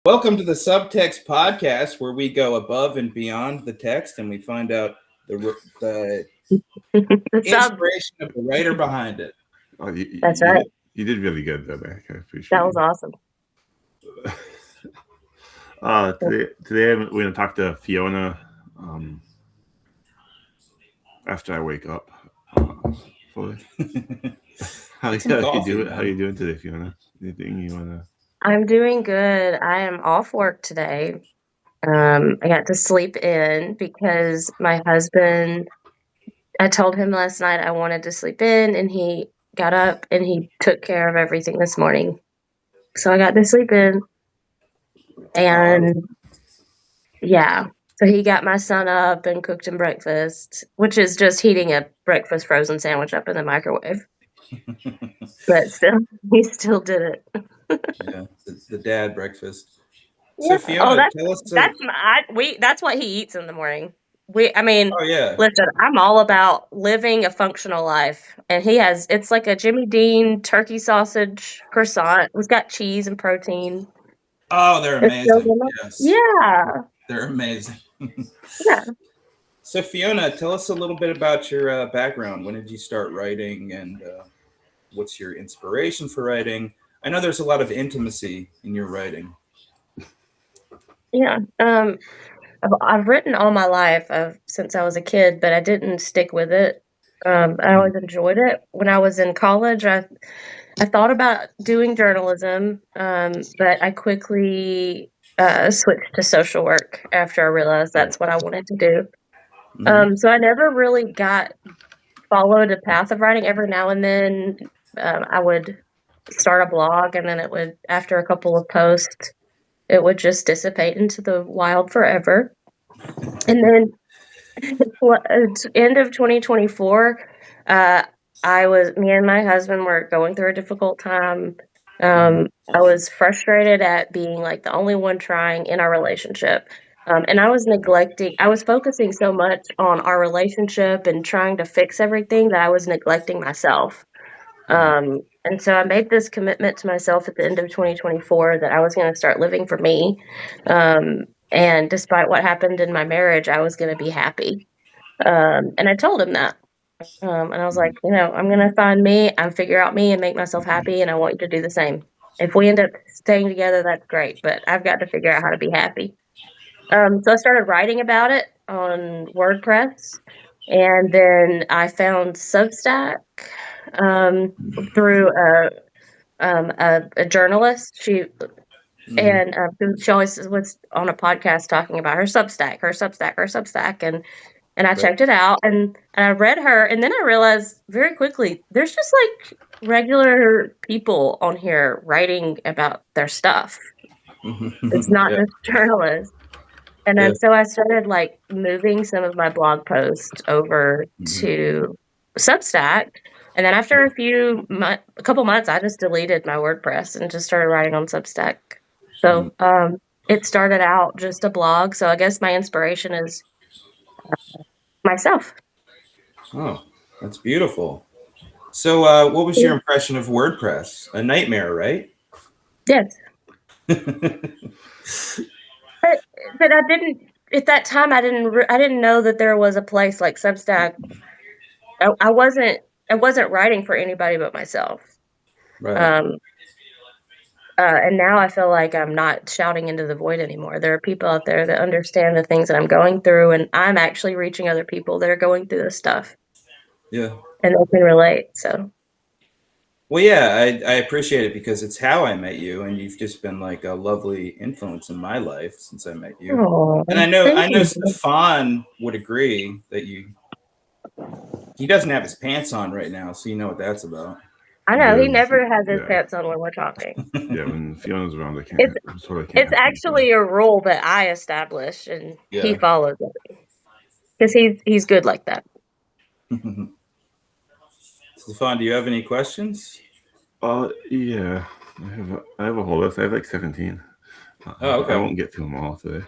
Welcome to the Subtext podcast, where we go above and beyond the text and we find out the inspiration of the writer behind it. Oh, That's right. You did really good there, Mack. I appreciate That was awesome. Today we're going to talk to Fiona after I wake up. How you doing today, Fiona? Anything you want to? I'm doing good. I am off work today. I got to sleep in because my husband, I told him last night I wanted to sleep in, and he got up and he took care of everything this morning. So I got to sleep in. And yeah, so he got my son up and cooked him breakfast, which is just heating a breakfast frozen sandwich up in the microwave. But still, he still did it. Yeah, the dad breakfast. Yeah. So Fiona, tell us. That's what he eats in the morning. Listen, I'm all about living a functional life, and it's like a Jimmy Dean turkey sausage croissant. It's got cheese and protein. Oh, they're amazing. Yes. Yeah. They're amazing. Yeah. So Fiona, tell us a little bit about your background. When did you start writing, and what's your inspiration for writing? I know there's a lot of intimacy in your writing. Yeah. I've written all my life since I was a kid, but I didn't stick with it. I always enjoyed it. When I was in college, I thought about doing journalism, but I quickly switched to social work after I realized that's what I wanted to do. So I never really followed a path of writing. Every now and then I would start a blog, and then it would, after a couple of posts, it would just dissipate into the wild forever. And then end of 2024, me and my husband were going through a difficult time. I was frustrated at being like the only one trying in our relationship. And I was focusing so much on our relationship and trying to fix everything that I was neglecting myself. And so I made this commitment to myself at the end of 2024 that I was going to start living for me. And despite what happened in my marriage, I was going to be happy. And I told him that. And I was like, I'm going to find me and figure out me and make myself happy. And I want you to do the same. If we end up staying together, that's great. But I've got to figure out how to be happy. So I started writing about it on WordPress. And then I found Substack through a journalist. She always was on a podcast talking about her Substack, and I checked it out, and I read her, and then I realized very quickly there's just like regular people on here writing about their stuff. It's not just journalists. And then so I started like moving some of my blog posts over to Substack. And then after a couple months, I just deleted my WordPress and just started writing on Substack. So it started out just a blog. So I guess my inspiration is myself. Oh, that's beautiful. So what was your impression of WordPress? A nightmare, right? Yes. But I didn't, at that time, I didn't know that there was a place like Substack. I wasn't writing for anybody but myself. Right. And now I feel like I'm not shouting into the void anymore. There are people out there that understand the things that I'm going through, and I'm actually reaching other people that are going through this stuff. Yeah. And they can relate, so. Well, yeah, I appreciate it because it's how I met you, and you've just been like a lovely influence in my life since I met you. Aww, and I know Stefan would agree that he doesn't have his pants on right now, so you know what that's about. I know, he never has his pants on when we're talking. Yeah, when Fiona's around, I can't. It's actually a rule that I established, and he follows it. Because he's good like that. Stefan, do you have any questions? Yeah. I have a whole list. I have like 17. Okay. I won't get through them all today.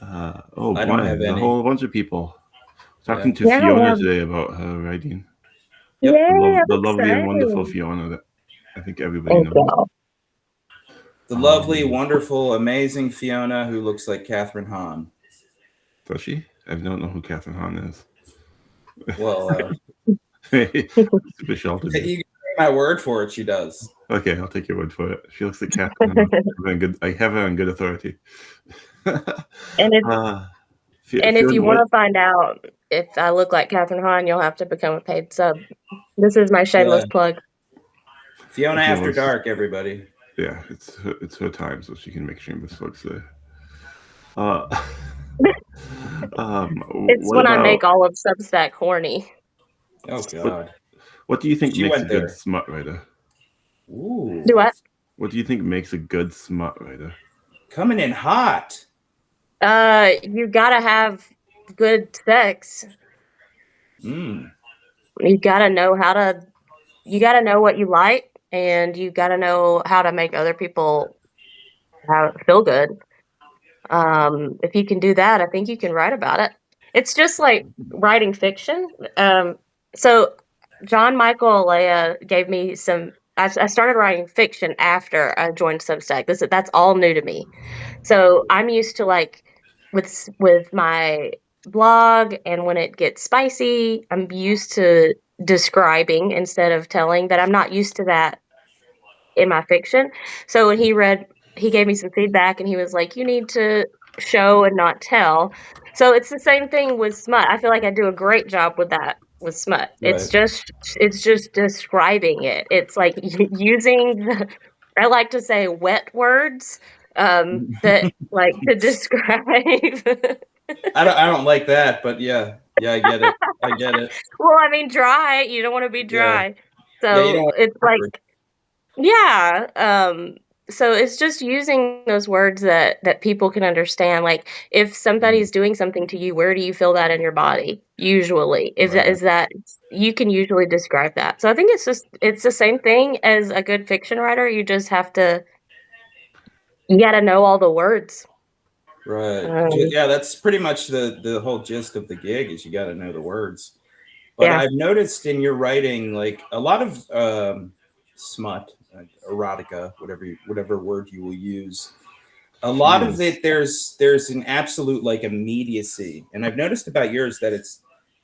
I don't have a any. whole bunch of people. Talking to Fiona today about her writing. Yep. The lovely and wonderful Fiona that I think everybody knows. the lovely, wonderful, amazing Fiona, who looks like Catherine Hahn. Does she? I don't know who Catherine Hahn is. Well, Michelle, you can take my word for it. She does. Okay, I'll take your word for it. She looks like Catherine Hahn. I have her on good authority. And if you want to find out if I look like Catherine Hahn, you'll have to become a paid sub. This is my shameless plug. Fiona After Dark, everybody. Yeah, it's her time, so she can make shameless plugs there. It's when I make all of Substack horny. Oh God! What do you think makes a good smut writer? Ooh. Do what? What do you think makes a good smut writer? Coming in hot. You gotta have good sex. You gotta know you gotta know what you like, and you gotta know how to make other people feel good. If you can do that, I think you can write about it. It's just like writing fiction. So John Michael Alea gave me I started writing fiction after I joined Substack. That's all new to me. So I'm used to like with my blog, and when it gets spicy, I'm used to describing instead of telling, but I'm not used to that in my fiction. So when he gave me some feedback, and he was like, you need to show and not tell. So it's the same thing with smut. I feel like I do a great job with that with smut. Right. It's just describing it. It's like using I like to say wet words that like to describe. I don't like that, but yeah, I get it. I get it. Well, I mean, dry. You don't want to be dry, yeah, so it's like, yeah. So it's just using those words that people can understand. Like, if somebody's doing something to you, where do you feel that in your body? Usually, is that you can usually describe that. So I think it's the same thing as a good fiction writer. You just have to. You got to know all the words. Right. Yeah, that's pretty much the whole gist of the gig is you got to know the words. But I've noticed in your writing, like a lot of smut, erotica, whatever word you will use. A lot of it, there's an absolute like immediacy, and I've noticed about yours that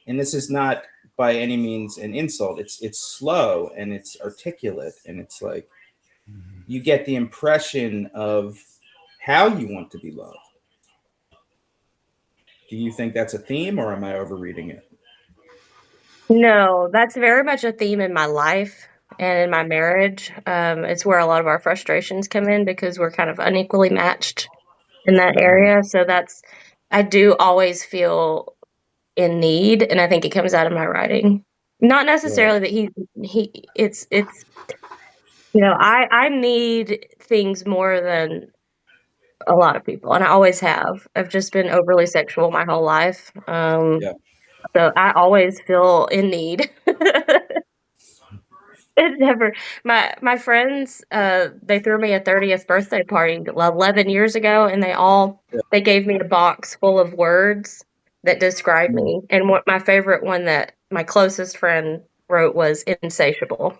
and this is not by any means an insult. It's slow and it's articulate, and it's like you get the impression of how you want to be loved. Do you think that's a theme, or am I overreading it? No, that's very much a theme in my life and in my marriage. It's where a lot of our frustrations come in because we're kind of unequally matched in that area. So I do always feel in need, and I think it comes out of my writing. Not necessarily that it's I need things more than a lot of people, and I always have. I've just been overly sexual my whole life. So I always feel in need. It never. My friends, they threw me a 30th birthday party 11 years ago, and they gave me a box full of words that describe me. And what my favorite one that my closest friend wrote was insatiable.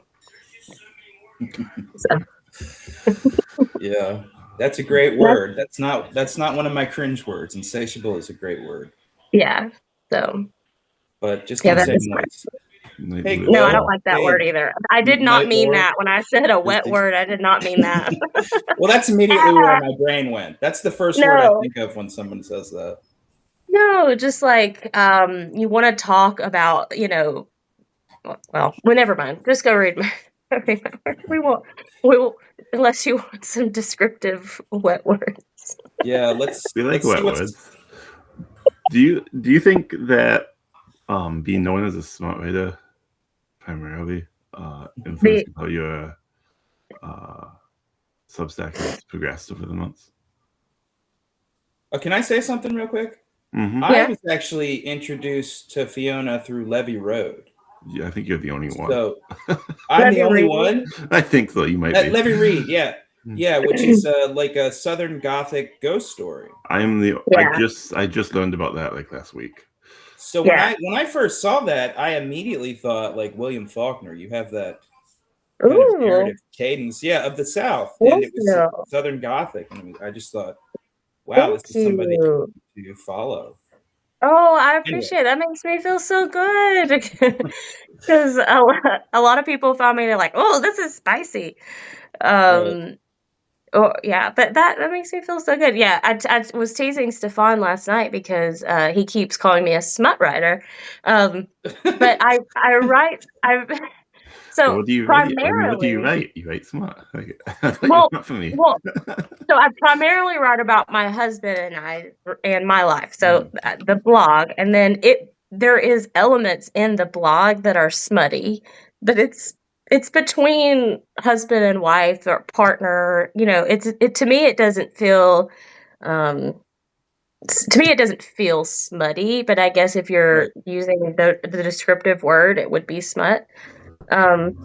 So. Yeah, that's a great word. That's not one of my cringe words. Insatiable is a great word. Yeah. So. But just don't say moist. Hey, no, I don't like that word either. I did not mean that when I said a wet word. I did not mean that. Well, that's immediately where my brain went. That's the first word I think of when someone says that. No, just like you want to talk about, well, never mind. Just go read my we will unless you want some descriptive wet words. Yeah, let's wet words. Do you think that being known as a smart writer primarily influenced how your Substack has progressed over the months? Can I say something real quick? Mm-hmm. I was actually introduced to Fiona through Levy Road. Yeah, I think you're the only one. So I'm the only one? I think so. You might be. Levy Reed, yeah. Yeah, which is like a Southern Gothic ghost story. I just learned about that like last week. So when I first saw that, I immediately thought like William Faulkner. You have that kind of Ooh, narrative cadence, of the South, and thank it was you. Southern Gothic, and I just thought, wow, Thank this is somebody you. to follow. Oh, I Anyway, appreciate it. That makes me feel so good. Because a lot of people found me, they're like, oh, this is spicy. right. Oh, yeah, but that makes me feel so good. Yeah, I was teasing Stefan last night because he keeps calling me a smut writer. But I write I But so what do you write? I mean, what do you primarily write? You write smart. Like, I thought you well not for me. well so I primarily write about my husband and I and my life. So the blog, and then there is elements in the blog that are smutty, but it's between husband and wife or partner. To me it doesn't feel um to me it doesn't feel smutty, but I guess if Right. you're using the descriptive word, it would be smut. Um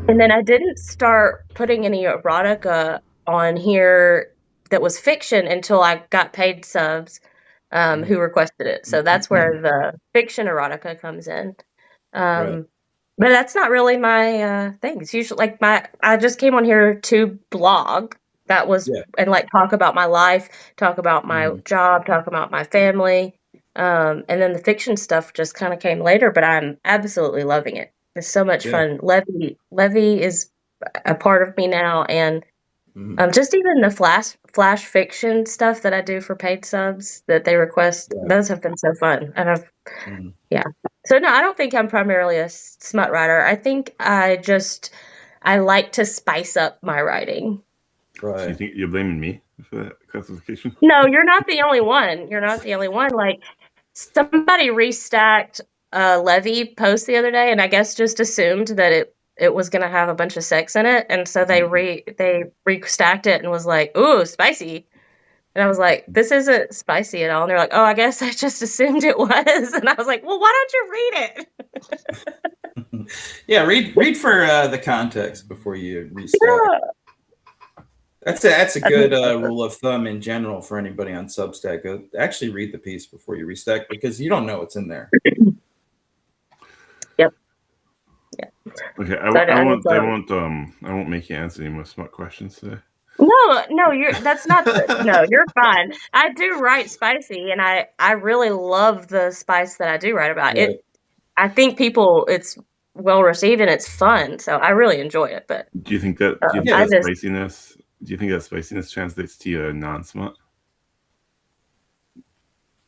and then I didn't start putting any erotica on here that was fiction until I got paid subs, Mhm. who requested it. So that's where the fiction erotica comes in. Right. Um, but that's not really my thing. It's usually like I just came on here to blog. That was Yeah. and like talk about my life, talk about my Mhm. job, talk about my family. And then the fiction stuff just kind of came later, but I'm absolutely loving it. It's so much Yeah. fun. Levy is a part of me now, and Mhm. just even the flash fiction stuff that I do for paid subs that they request, Yeah. those have been so fun. And Mhm. yeah. So no, I don't think I'm primarily a smut writer. I think I like to spice up my writing. So you Right. think you're blaming me for that classification? No, you're not the only one. You're not the only one. Like somebody restacked a Levy post the other day, and I guess just assumed that it was gonna have a bunch of sex in it, and so they restacked it and was like, "Ooh, spicy." And I was like, "This isn't spicy at all." And they're like, "Oh, I guess I just assumed it was." And I was like, "Well, why don't you read it?" Yeah. Read for the context before you restack. Yeah. That's a I good think so. rule of thumb in general for anybody on Substack. Actually, read the piece before you restack because you don't know what's in there. Yep. Yeah. Okay, So I just I won't make you answer any more smart questions today. no, that's not no, you're fine. I do write spicy, and I really love the spice that I do write about. Right. I think it's well received and it's fun, so I really enjoy it. But Do you think that Yeah. I just spiciness translates to your non-smart?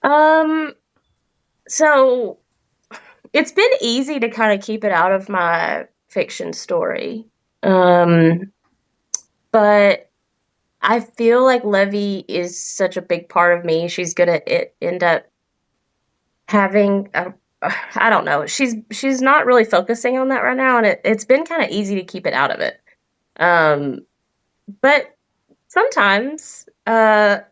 um, so it's been easy to kind of keep it out of my fiction story, but I feel like Levy is such a big part of me. She's gonna end up having a I don't know. She's not really focusing on that right now, and it's been kind of easy to keep it out of it. Um, but sometimes, it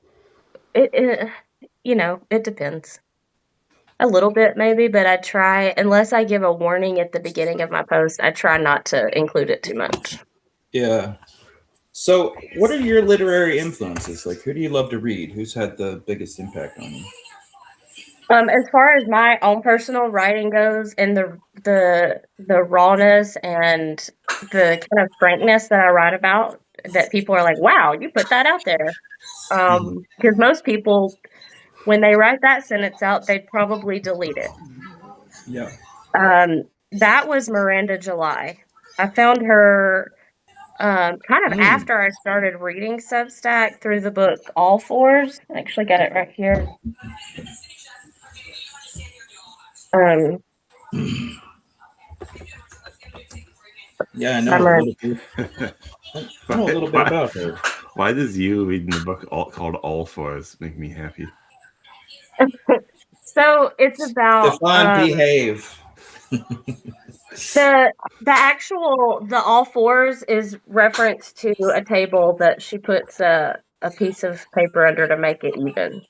it depends. A little bit maybe, but I try unless I give a warning at the beginning of my post, I try not to include it too much. Yeah. So, what are your literary influences? Like, who do you love to read? Who's had the biggest impact on you? As far as my own personal writing goes, and the rawness and the kind of frankness that I write about, that people are like, "Wow, you put that out there." Mhm. Because most people, when they write that sentence out, they'd probably delete it. Yeah. That was Miranda July. I found her kind of Mm. after I started reading Substack through the book All Fours. I actually got it right here. Um, Yeah, I by know a Mir- little bit. I know a little bit about her. Why does you reading the book called All Fours make me happy? so it's about Stefan, behave. the the All Fours is reference to a table that she puts a piece of paper under to make it even.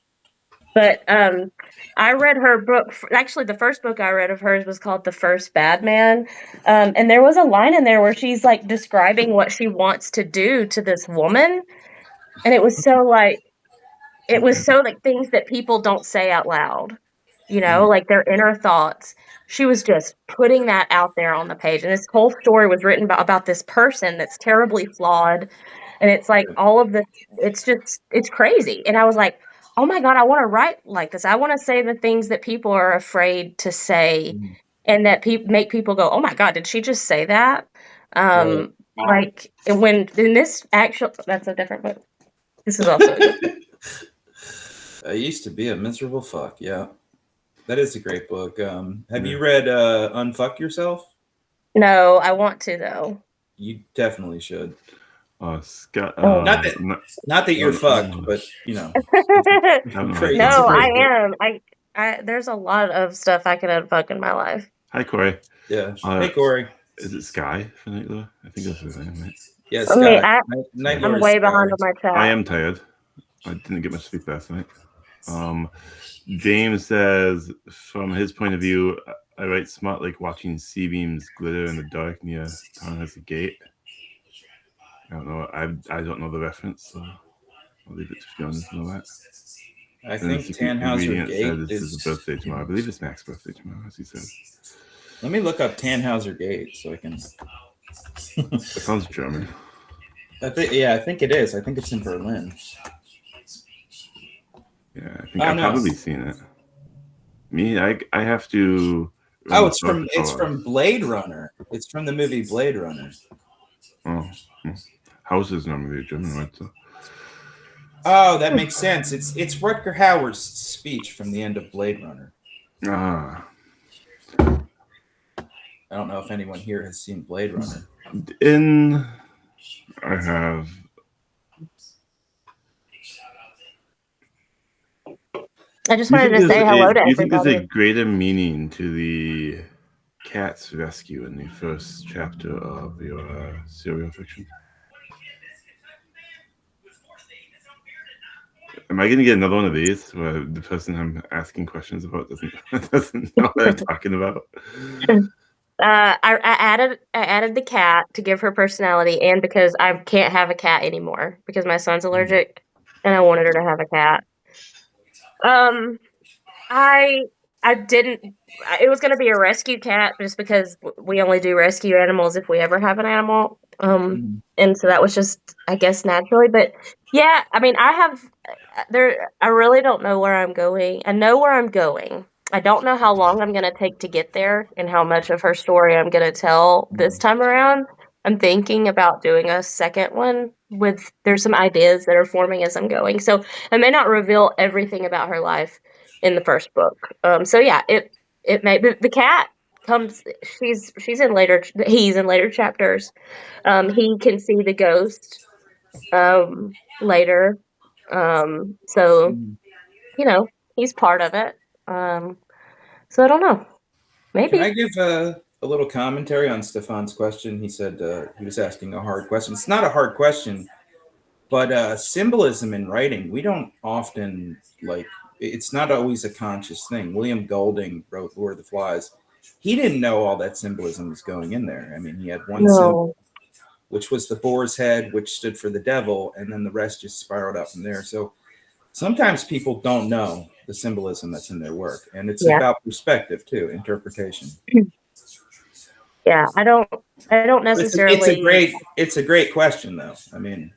But I read her book. Actually, the first book I read of hers was called The First Bad Man. And there was a line in there where she's like describing what she wants to do to this woman. And it was so like things that people don't say out loud. like their inner thoughts. She was just putting that out there on the page. And this whole story was written about this person that's terribly flawed. And it's like all of this, it's crazy. And I was like, oh my God, I want to write like this. I want to say the things that people are afraid to say and that make people go, oh my God, did she just say that? Like when in this actual, that's a different book. This is also a good book. I used to be a miserable fuck. Yeah. That is a great book. Have you read Unfuck Yourself? No, I want to though. You definitely should. Scott, not that you're fucked, but No, I am. I there's a lot of stuff I could unfuck in my life. Hi, Corey. Yeah. Hey, Corey. Is it Sky for Nightlore? I think that's his name, right? Yes, Sky. I'm way behind on my chat. I am tired. I didn't get much sleep last night. James says, from his point of view, I write smart like watching sea beams glitter in the dark near town has a gate. I don't know. I don't know the reference, so I'll leave it to Fiona to know that. I think Tannhauser Gate is his birthday tomorrow. I believe it's Mack's birthday tomorrow, as he said. Let me look up Tannhauser Gate so I can. It sounds German. I think it is. I think it's in Berlin. Yeah, I think I've probably seen it. Me, I have to. Oh, it's from Blade Runner. It's from the movie Blade Runner. Oh, houses normally a German word, so. Oh, that makes sense. It's Rutger Hauer's speech from the end of Blade Runner. Ah. I don't know if anyone here has seen Blade Runner. I have. I just wanted to say hello to everybody. Do you think there's a greater meaning to the cat's rescue in the first chapter of your serial fiction? Am I going to get another one of these where the person I'm asking questions about doesn't know what I'm talking about? I added the cat to give her personality, and because I can't have a cat anymore because my son's allergic, and I wanted her to have a cat. I didn't. It was going to be a rescue cat just because we only do rescue animals if we ever have an animal. And so that was just, I guess, naturally. But yeah, I mean, I really don't know where I'm going. I know where I'm going. I don't know how long I'm going to take to get there and how much of her story I'm going to tell this time around. I'm thinking about doing a second one there's some ideas that are forming as I'm going. So I may not reveal everything about her life in the first book. So yeah, it may, the cat comes, he's in later chapters. He can see the ghost, later. So, he's part of it. So I don't know. Maybe. Can I give a little commentary on Stefan's question? He said he was asking a hard question. It's not a hard question, but symbolism in writing, we don't often it's not always a conscious thing. William Golding wrote Lord of the Flies. He didn't know all that symbolism was going in there. I mean, he had one symbol, which was the boar's head, which stood for the devil, and then the rest just spiraled out from there. So sometimes people don't know the symbolism that's in their work, and it's about perspective too, interpretation. Yeah, I don't necessarily. It's a great question, though. I mean,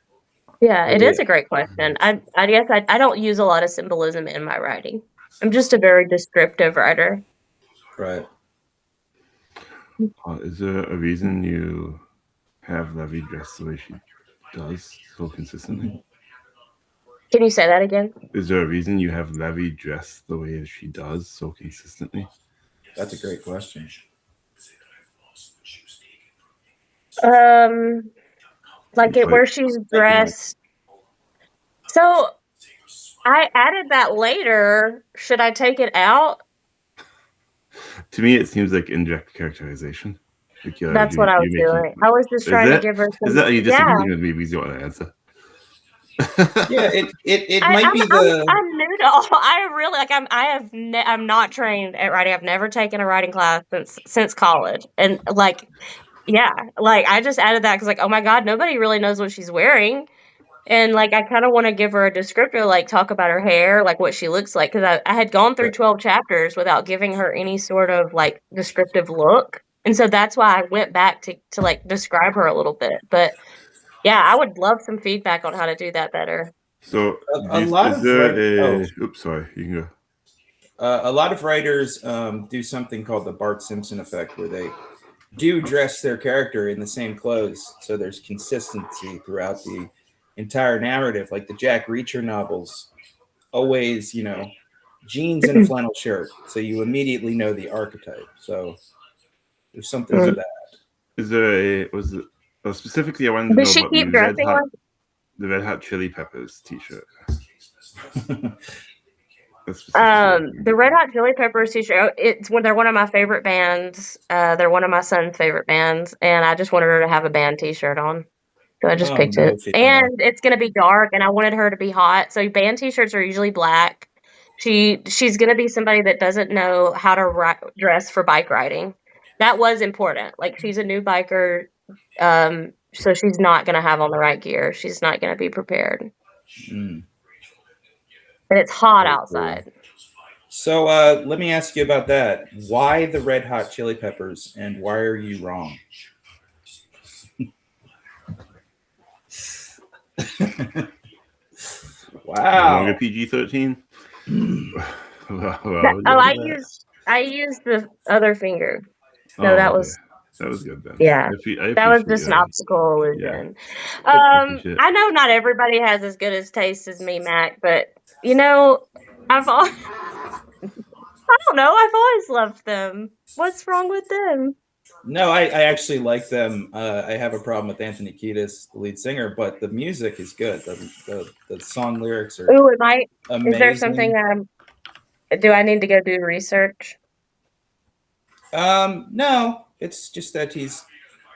yeah, it is a great question. I guess I don't use a lot of symbolism in my writing. I'm just a very descriptive writer. Right. Is there a reason you have Levy dressed the way she does so consistently? Can you say that again? Is there a reason you have Levy dressed the way she does so consistently? That's a great question. Where she's dressed. So I added that later. Should I take it out? To me, it seems like indirect characterizization. That's what I was doing. I was just trying to give her some. Is that you disagreeing with me because you want to answer? Yeah, it might be the. I'm new to all. I really I'm not trained at writing. I've never taken a writing class since college, and I just added that because oh my God, nobody really knows what she's wearing, And, like, I kinda wanna give her a descriptor, like, talk about her hair, like, what she looks like, 'cause I had gone through 12 chapters without giving her any sort of, like, descriptive look, and so that's why I went back to, like, describe her a little bit, but, yeah, I would love some feedback on how to do that better. So, A lot is of there writers. a? Oops, sorry. You can go. A lot of writers do something called the Bart Simpson effect, where they do dress their character in the same clothes, so there's consistency throughout the entire narrative. Like the Jack Reacher novels, always, jeans and a flannel shirt, so you immediately know the archetype. So there's something to that. Is there a? Was it? Well, specifically, I wanted to Does know she about keep dressing like the Red Hot Chili Peppers T-shirt. The Red Hot Chili Peppers t-shirt, they're one of my favorite bands. They're one of my son's favorite bands, and I just wanted her to have a band t-shirt on. So I just picked no, it. And it's gonna be dark, and I wanted her to be hot. So band t-shirts are usually black. She's gonna be somebody that doesn't know how to dress for bike riding. That was important. Like, she's a new biker, so she's not gonna have on the right gear. She's not gonna be prepared. Mm. And it's hot Very outside. Cool. So let me ask you about that. Why the Red Hot Chili Peppers, and why are you wrong? Wow. No PG-13. I used the other finger. So that was good then. Yeah, that was just an optical illusion. Yeah. I know not everybody has as good as taste as me, Mack, but I don't know. I've always loved them. What's wrong with them? No, I actually like them. I have a problem with Anthony Kiedis, the lead singer, but the music is good. The song lyrics are amazing. Is there something do I need to go do research? No, it's just that he's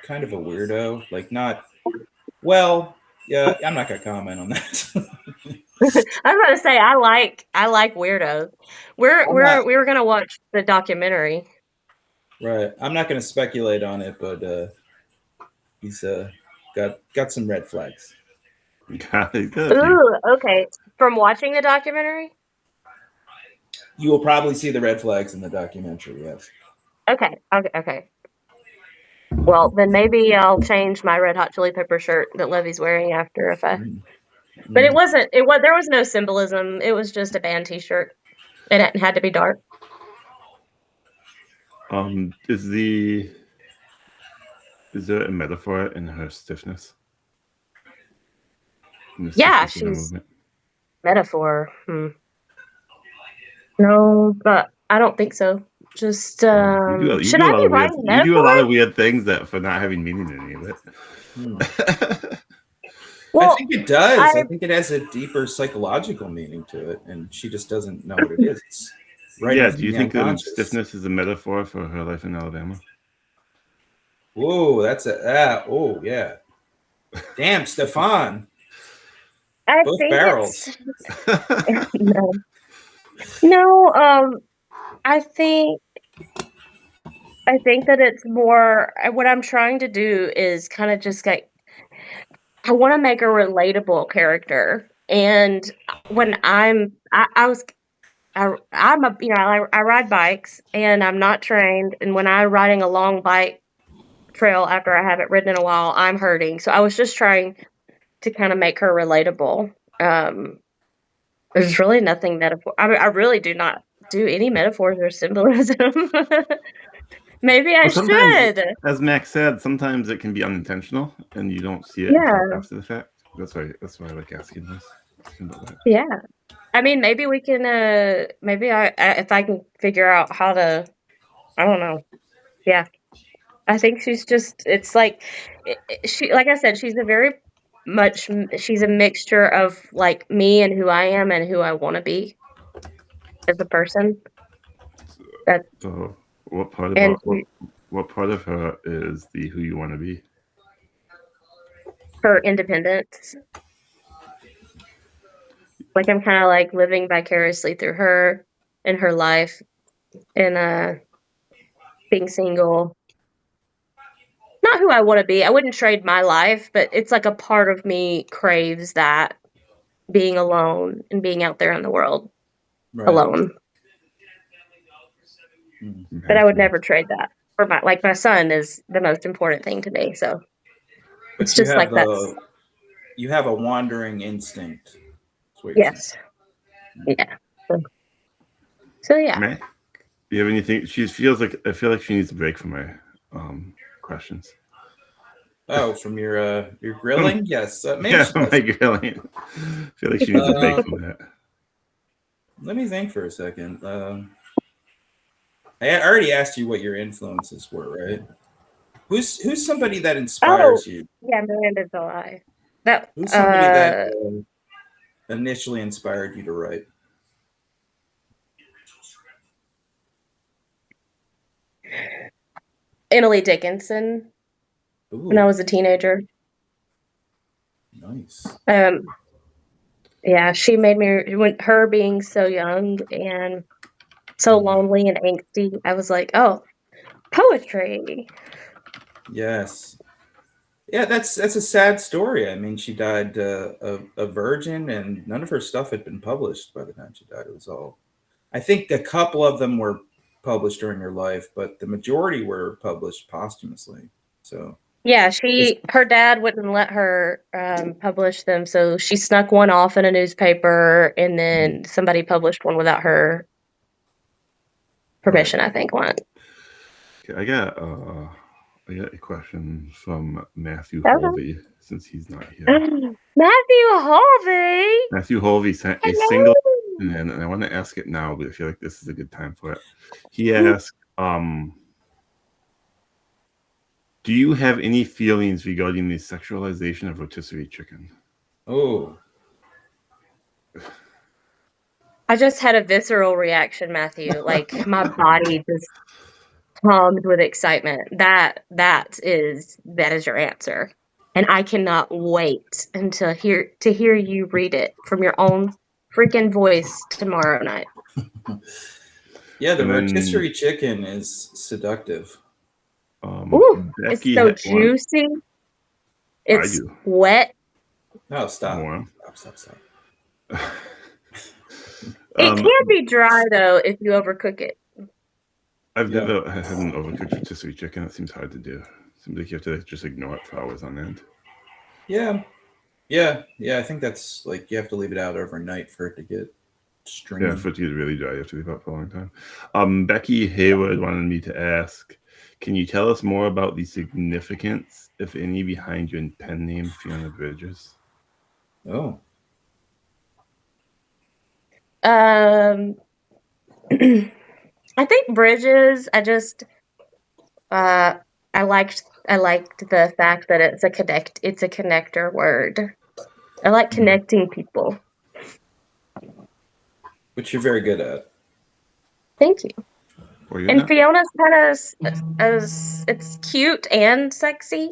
kind of a weirdo. Like, not well. Yeah, I'm not gonna comment on that. I was about to say I like weirdos. We were gonna watch the documentary. Right. I'm not gonna speculate on it, but he's got some red flags. Ooh, okay. From watching the documentary? You will probably see the red flags in the documentary, yes. Okay. Well, then maybe I'll change my Red Hot Chili Pepper shirt that Levy's wearing after if I. But it wasn't. There was no symbolism. It was just a band T-shirt, and it had to be dark. Is there a metaphor in her stiffness? Yeah, she's metaphor. No, but I don't think so. Just should I be writing metaphors? You do a lot of weird things that for not having meaning in any of it. Well, I think it does. I think it has a deeper psychological meaning to it, and she just doesn't know what it is. Right? Yeah. Do you think that stiffness is a metaphor for her life in Alabama? Whoa, that's oh yeah. Damn, Stefan. Both barrels. No, I think that it's more. What I'm trying to do is kind of just like, I want to make a relatable character, and when I ride bikes, and I'm not trained, and when I'm riding a long bike trail after I haven't ridden in a while, I'm hurting. So I was just trying to kind of make her relatable. There's really nothing metaphor. I really do not do any metaphors or symbolism. Maybe I should. As Mack said, sometimes it can be unintentional, and you don't see it until after the fact. That's why I like asking this. Yeah, I mean, maybe we can. Maybe if I can figure out how to. I don't know. Yeah, I think she's just. It's like like I said, she's she's a mixture of like me and who I am and who I want to be as a person. So what part of her is the who you want to be? Her independence. Like, I'm kind of like living vicariously through her and her life, and being single. not who I want to be. I wouldn't trade my life, but it's like a part of me craves that being alone and being out there in the world alone. But I would never trade that for my son is the most important thing to me. So but it's just like that. You have a wandering instinct. Yes. Yeah. So yeah. Mack, do you have anything? I feel like she needs a break from my questions. Oh, from your grilling? Yes. Maybe yeah, my grilling. I feel like she needs a break from that. Let me think for a second. I already asked you what your influences were, right? Who's somebody that inspires you? Yeah, Miranda's alive. Who's somebody that initially inspired you to write? Emily Dickinson. Ooh. When I was a teenager. Nice. Yeah, she made me, when her being so young and so lonely and angsty, I was like, oh, poetry. Yes. Yeah, that's a sad story. I mean, she died a virgin, and none of her stuff had been published by the time she died. It was all, I think a couple of them were published during her life, but the majority were published posthumously. So yeah, her dad wouldn't let her publish them, so she snuck one off in a newspaper, and then somebody published one without her permission. Right. I think one. Okay, I got a question from Matthew Holvey, since he's not here. Matthew Holvey. Matthew Holvey sent a single question in, and I want to ask it now, but I feel like this is a good time for it. He asked, do you have any feelings regarding the sexualization of rotisserie chicken? Oh. I just had a visceral reaction, Matthew. Like my body just hummed with excitement. That is your answer. And I cannot wait to hear you read it from your own freaking voice tomorrow night. Yeah, the rotisserie chicken is seductive. Ooh, it's so juicy. It's wet. No, stop. Stop. It can be dry, though, if you overcook it. I've never had an overcooked rotisserie chicken. That seems hard to do. Seems like you have to just ignore it for hours on end. Yeah. I think that's like you have to leave it out overnight for it to get stringy. Yeah, for it to get really dry, you have to leave it out for a long time. Becky Hayward wanted me to ask, can you tell us more about the significance, if any, behind your pen name, Fiona Bridges? Oh. I think Bridges, I liked the fact that it's a connector word. I like connecting people. Which you're very good at. Thank you. And Fiona's kind of it's cute and sexy,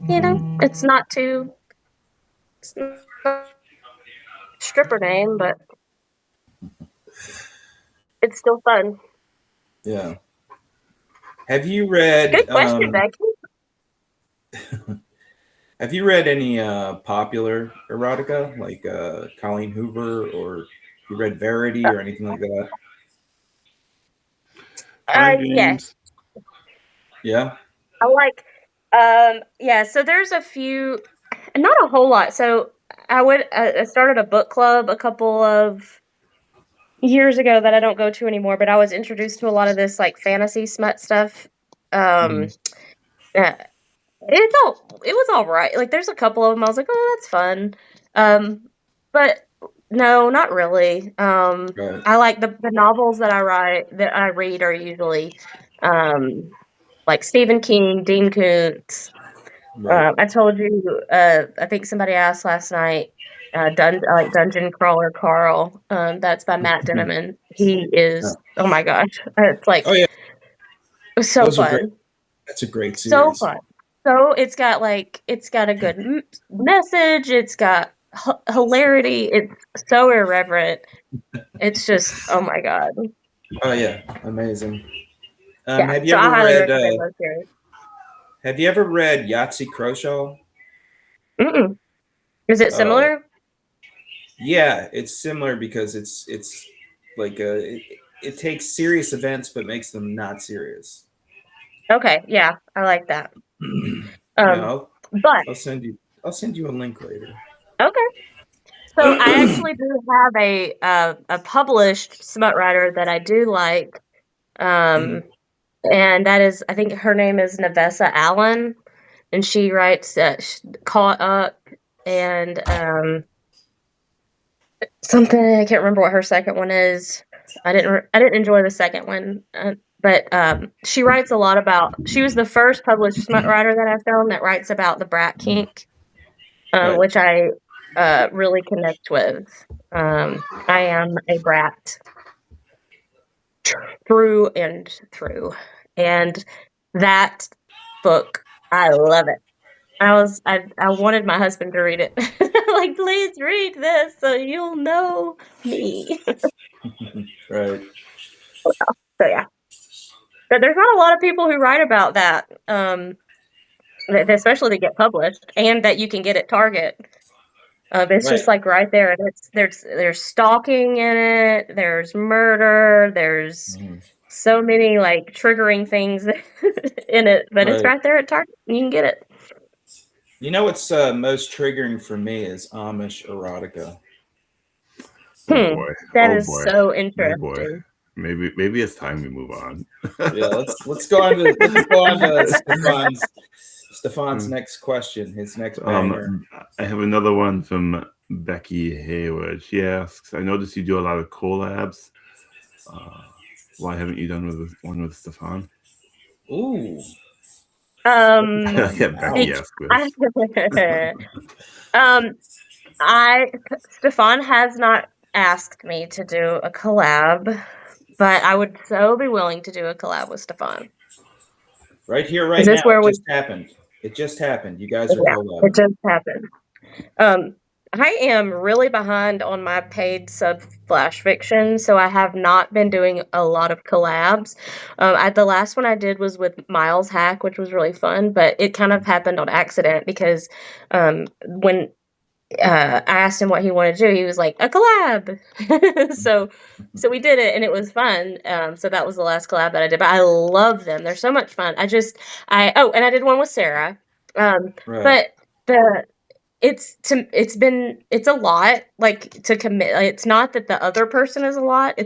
you know? It's not a stripper name, but it's still fun. Yeah. Have you read? Good question, Becky. Have you read any popular erotica like Colleen Hoover, or you read Verity or anything like that? Yes. Yeah. I like. So there's a few, not a whole lot. So I started a book club a couple of years ago that I don't go to anymore, but I was introduced to a lot of this like fantasy smut stuff. It was all right. Like there's a couple of them I was like, oh, that's fun. But no, not really. Right. I like the novels that I read are usually like Stephen King, Dean Koontz. Right. I told you, I think somebody asked last night, Dungeon Crawler Carl. That's by Matt Denneman. He is, oh my gosh. It's like, so Those fun. That's a great series. So fun. So it's got a good message. It's got hilarity. It's so irreverent. It's just, oh my God. Oh yeah, amazing. Have you ever read? Have you ever read Yahtzee Croshaw? Mm-mm. Is it similar? Yeah, it's similar because it's like it takes serious events but makes them not serious. Okay, yeah, I like that. Yeah, Um, but I'll send you a link later. okay. So I actually do have a published smut writer that I do like, and that is, I think her name is Navessa Allen, and she writes Caught Up and something. I can't remember what her second one is. I didn't enjoy the second one, but she writes a lot about. She was the first published smut writer that I found that writes about the brat kink, Right. which I really connect with. I am a brat through and through, and that book, I love it. I wanted my husband to read it. Like, please read this so you'll know me. Right. So yeah, but there's not a lot of people who write about that, especially to get published and that you can get at Target. It's just Right. like right there, and there's stalking in it. There's murder. There's so many like triggering things in it, but it's Right. right there at Target. You can get it. You know what's most triggering for me is Amish erotica. Oh boy. That Oh is boy. so Oh boy. interesting. Maybe it's time we move on. Yeah, let's go on to Stefan's next question. His next banger. I have another one from Becky Hayward. She asks, I noticed you do a lot of collabs. Why haven't you done one with Stefan? Ooh. Yeah, Becky asked this. Stefan has not asked me to do a collab, but I would so be willing to do a collab with Stefan. Right here, right now. It just happened. It just happened. You guys are collabing. It just happened. I am really behind on my paid sub flash fiction, so I have not been doing a lot of collabs. The last one I did was with Miles Hack, which was really fun, but it kind of happened on accident because when I asked him what he wanted to do, he was like, a collab. so we did it and it was fun. So that was the last collab that I did, but I love them. They're so much fun. And I did one with Sarah. But it's a lot, like, to commit. Like, it's not that the other person is a lot.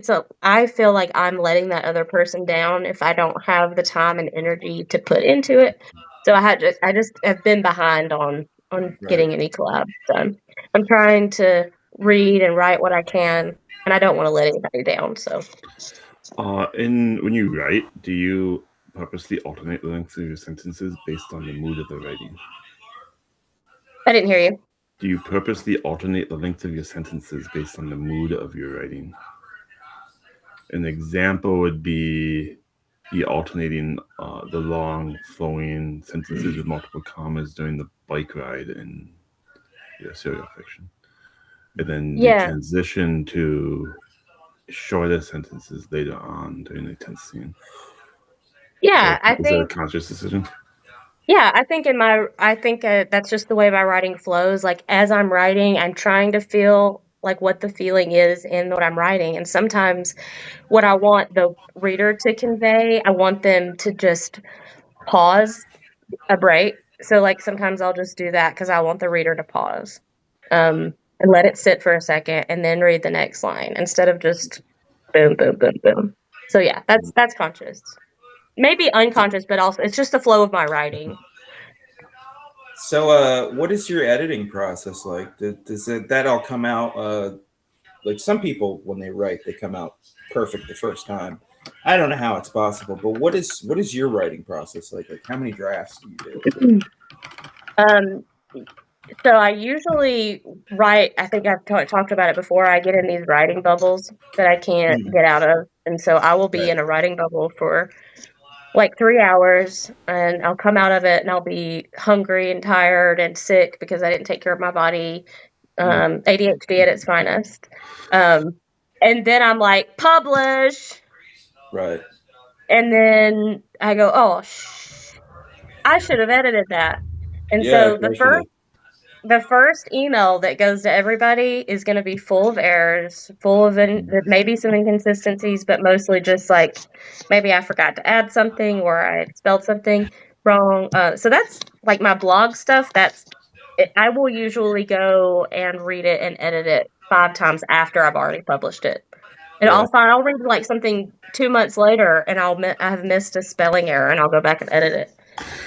I feel like I'm letting that other person down if I don't have the time and energy to put into it. So I just have been behind on getting any collabs done. I'm trying to read and write what I can, and I don't want to let anybody down. So, when you write, do you purposely alternate the lengths of your sentences based on the mood of the writing? I didn't hear you. Do you purposely alternate the length of your sentences based on the mood of your writing? An example would be alternating the long flowing sentences with multiple commas during the bike ride in serial fiction, and then the transition to shorter sentences later on during the tense scene. Yeah, is that a conscious decision? Yeah, I think that's just the way my writing flows. Like, as I'm writing, I'm trying to feel like what the feeling is in what I'm writing. And sometimes what I want the reader to convey, I want them to just pause a break. So, like, sometimes I'll just do that because I want the reader to pause, and let it sit for a second and then read the next line instead of just boom, boom, boom, boom. So yeah, that's conscious. Maybe unconscious, but also it's just the flow of my writing. So, what is your editing process like? Does that all come out? Like, some people, when they write, they come out perfect the first time. I don't know how it's possible, but what is your writing process like? Like, how many drafts do you do? So I usually write. I think I've talked about it before. I get in these writing bubbles that I can't get out of, and so I will be in a writing bubble for like 3 hours, and I'll come out of it and I'll be hungry and tired and sick because I didn't take care of my body. ADHD at its finest. And then I'm like, publish. Right. And then I go, oh, I should have edited that. And Yeah, so the first email that goes to everybody is going to be full of errors, full of maybe some inconsistencies, but mostly just like maybe I forgot to add something or I spelled something wrong. So that's like my blog stuff. I will usually go and read it and edit it 5 times after I've already published it. And Yeah. I'll read like something 2 months later and I have missed a spelling error and I'll go back and edit it.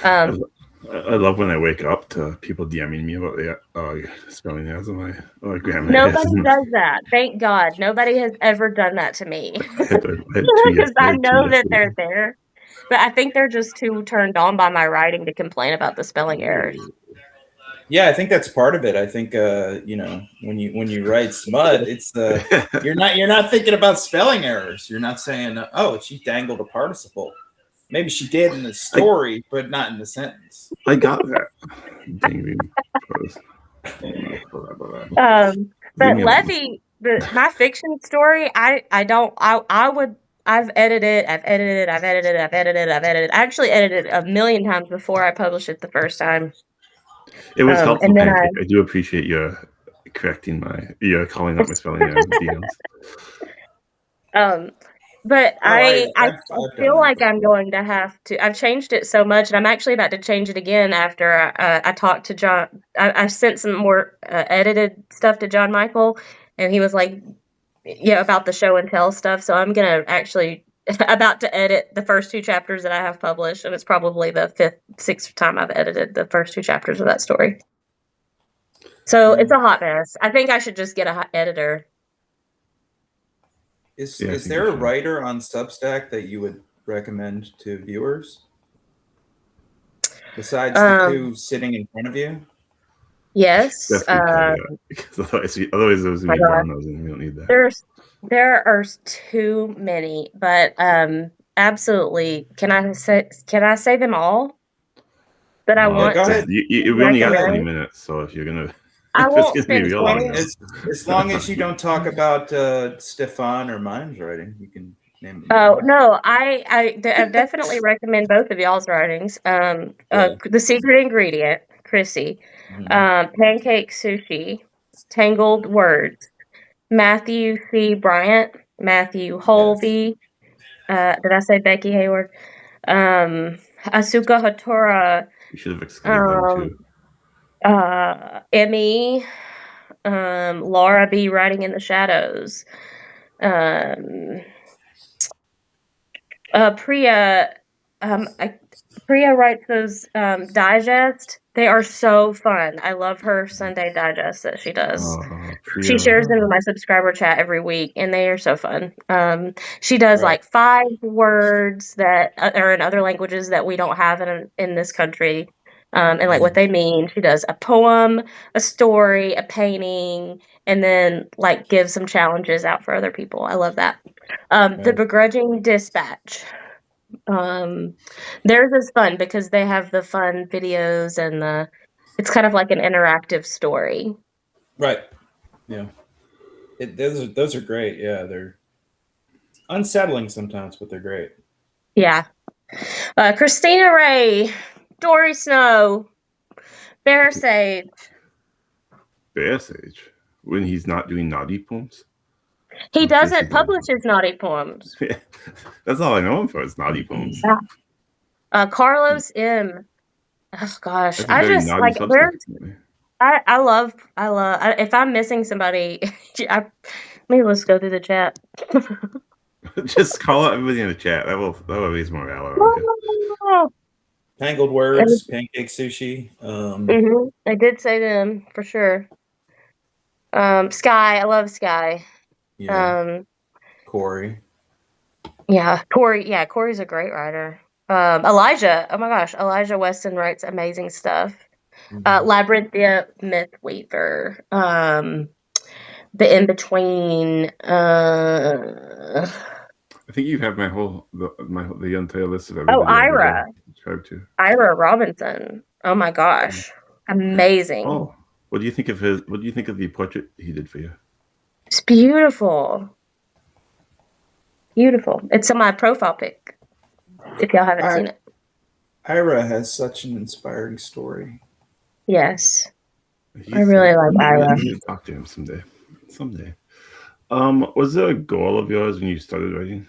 I love when I wake up to people DMing me about the spelling errors of my grammar. Nobody does that. Thank God. Nobody has ever done that to me. I had two Because I know that yesterday. they're there. But I think they're just too turned on by my writing to complain about the spelling errors. Yeah, I think that's part of it. I think when you write smut, it's you're not thinking about spelling errors. You're not saying, oh, she dangled a participle. Maybe she did in the story, but not in the sentence. I got that. Dangling. But Levy, my fiction story, I've edited. I actually edited a million times before I published it the first time. It was helpful. And then I do appreciate your correcting calling out my spelling errors DMs. But I feel like I'm going to have to. I've changed it so much, and I'm actually about to change it again after I talked to John. I sent some more edited stuff to John Michael, and he was like, "Yeah, about the show and tell stuff." So I'm gonna actually about to edit the first 2 chapters that I have published, and it's probably the 5th, 6th time I've edited the first 2 chapters of that story. So it's a hot mess. I think I should just get a editor. Is there a writer on Substack that you would recommend to viewers besides the 2 sitting in front of you? Yes. Because otherwise those would be dominoes, and we don't need that. There are too many, but absolutely. Can I say them all? That I want. Go ahead. You only got 20 minutes, so if you're gonna. I won't spend 20 as long as you don't talk about Stefan or mine's writing, you can name them. Oh no, I definitely recommend both of y'all's writings. The Secret Ingredient, Chrissy, Pancake Sushi, Tangled Words, Matthew C. Bryant, Matthew Holby. Yes. Did I say Becky Hayward? Asuka Hattora. You should have excluded them too. Emmy. Laura B. Writing in the Shadows. Priya writes those digest. They are so fun. I love her Sunday digest that she does. She shares them in my subscriber chat every week, and they are so fun. She does like 5 words that are in other languages that we don't have in this country. And like what they mean. She does a poem, a story, a painting, and then like gives some challenges out for other people. I love that. The Begrudging Dispatch. Theirs is fun because they have the fun videos and it's kind of like an interactive story. Right. Yeah. Those are great. Yeah, they're unsettling sometimes, but they're great. Yeah. Christina Ray. Dory Snow, Bear Sage. Bear Sage? When he's not doing naughty poems? He doesn't publish his naughty poems. That's all I know him for, is naughty poems. Yeah. Carlos M. Oh gosh. I just like I love if I'm missing somebody, maybe let's go through the chat. Just call out everybody in the chat. That will raise morale around here. Tangled Words, Pancake Sushi. I did say them for sure. Sky, I love Sky. Yeah. Corey. Yeah, Corey. Yeah, Corey's a great writer. Elijah. Oh my gosh, Elijah Weston writes amazing stuff. Labyrinthia Mythweaver. The In Between. I think you have the entire list of everybody. Oh, Ira. Subscribe to. Ira Robinson. Oh my gosh, amazing. Oh, what do you think of the portrait he did for you? It's beautiful. Beautiful. It's on my profile pic. If y'all haven't seen it. Ira has such an inspiring story. Yes. I really like Ira. I need to talk to him someday. Was there a goal of yours when you started writing?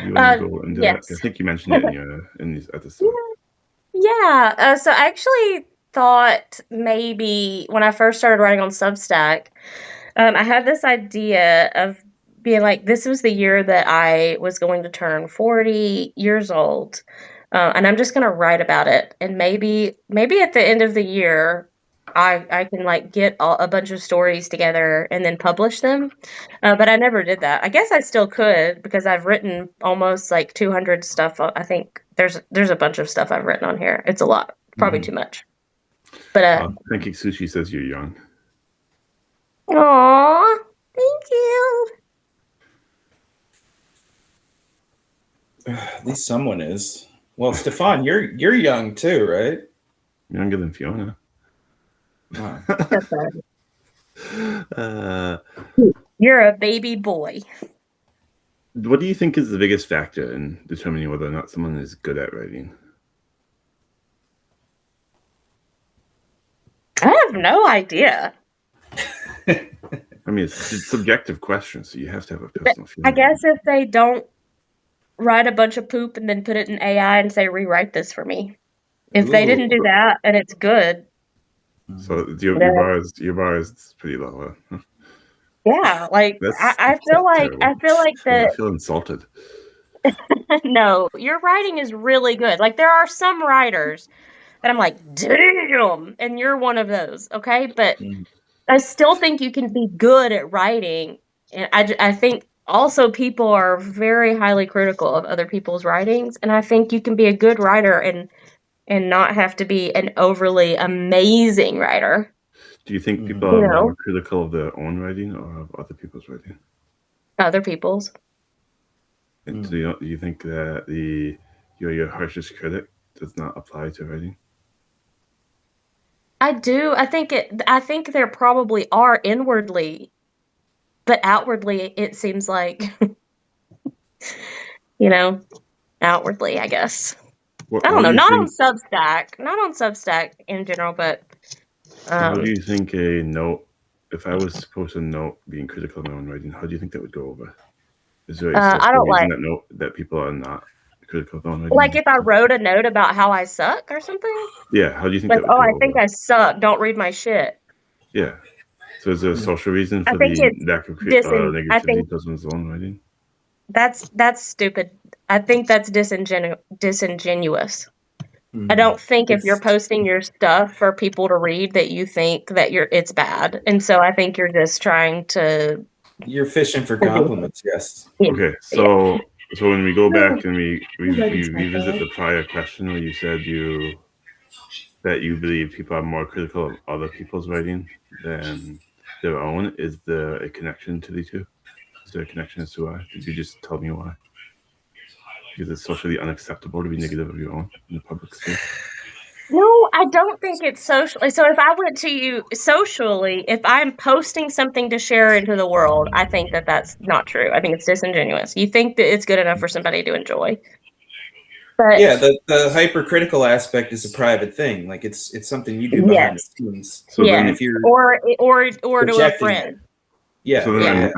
Do you want to go into that? I Yes. think you mentioned it at the start. Yeah. So I actually thought maybe when I first started writing on Substack, I had this idea of being like, this was the year that I was going to turn 40 years old. And I'm just going to write about it. And maybe at the end of the year, I can like get a bunch of stories together and then publish them. But I never did that. I guess I still could because I've written almost like 200 stuff. I think there's a bunch of stuff I've written on here. It's a lot, probably too much. But Thank Sushi says you're young. Aw, thank you. At least someone is. Well, Stefan, you're young too, right? Younger than Fiona. Wow. You're a baby boy. What do you think is the biggest factor in determining whether or not someone is good at writing? I have no idea. I mean, it's a subjective question, so you have to have a personal feeling. I guess if they don't write a bunch of poop and then put it in AI and say, rewrite this for me. If they didn't do that and it's good. So your bar is pretty low. Huh? Yeah, like I feel like that. I feel insulted. No, your writing is really good. Like there are some writers that I'm like, damn, and you're one of those, okay? But I still think you can be good at writing, and I think also people are very highly critical of other people's writings, and I think you can be a good writer and not have to be an overly amazing writer. Do you think people are more critical of their own writing or of other people's writing? Other people's. And do you think that your harshest critic does not apply to writing? I do. I think there probably are inwardly, but outwardly it seems like outwardly, I guess. I don't know. Not on Substack in general, but how do you think a note, if I was supposed to note being critical of my own writing, how do you think that would go over? Is there a social reason that people are not critical of their own writing? Like if I wrote a note about how I suck or something? Yeah, how do you think like, that would go I over? think I suck, don't read my shit. Yeah. So is there a social reason for the lack of negativity towards one's own writing? That's stupid. I think that's disingenuous. I don't think if you're posting your stuff for people to read that you think that it's bad. And so I think you're just trying to... You're fishing for compliments, yes. Okay, so when we go back and we revisit the prior question where you said that you believe people are more critical of other people's writing than their own, is there a connection to the two? Is there a connection as to why? Did you just tell me why? Because it's socially unacceptable to be negative of your own in the public space? No, I don't think it's socially. So if I went to you socially, if I'm posting something to share into the world, I think that that's not true. I think it's disingenuous. You think that it's good enough for somebody to enjoy. But yeah, the hypercritical aspect is a private thing. Like it's something you do behind the scenes. So then if you're or to a friend. Yeah. So then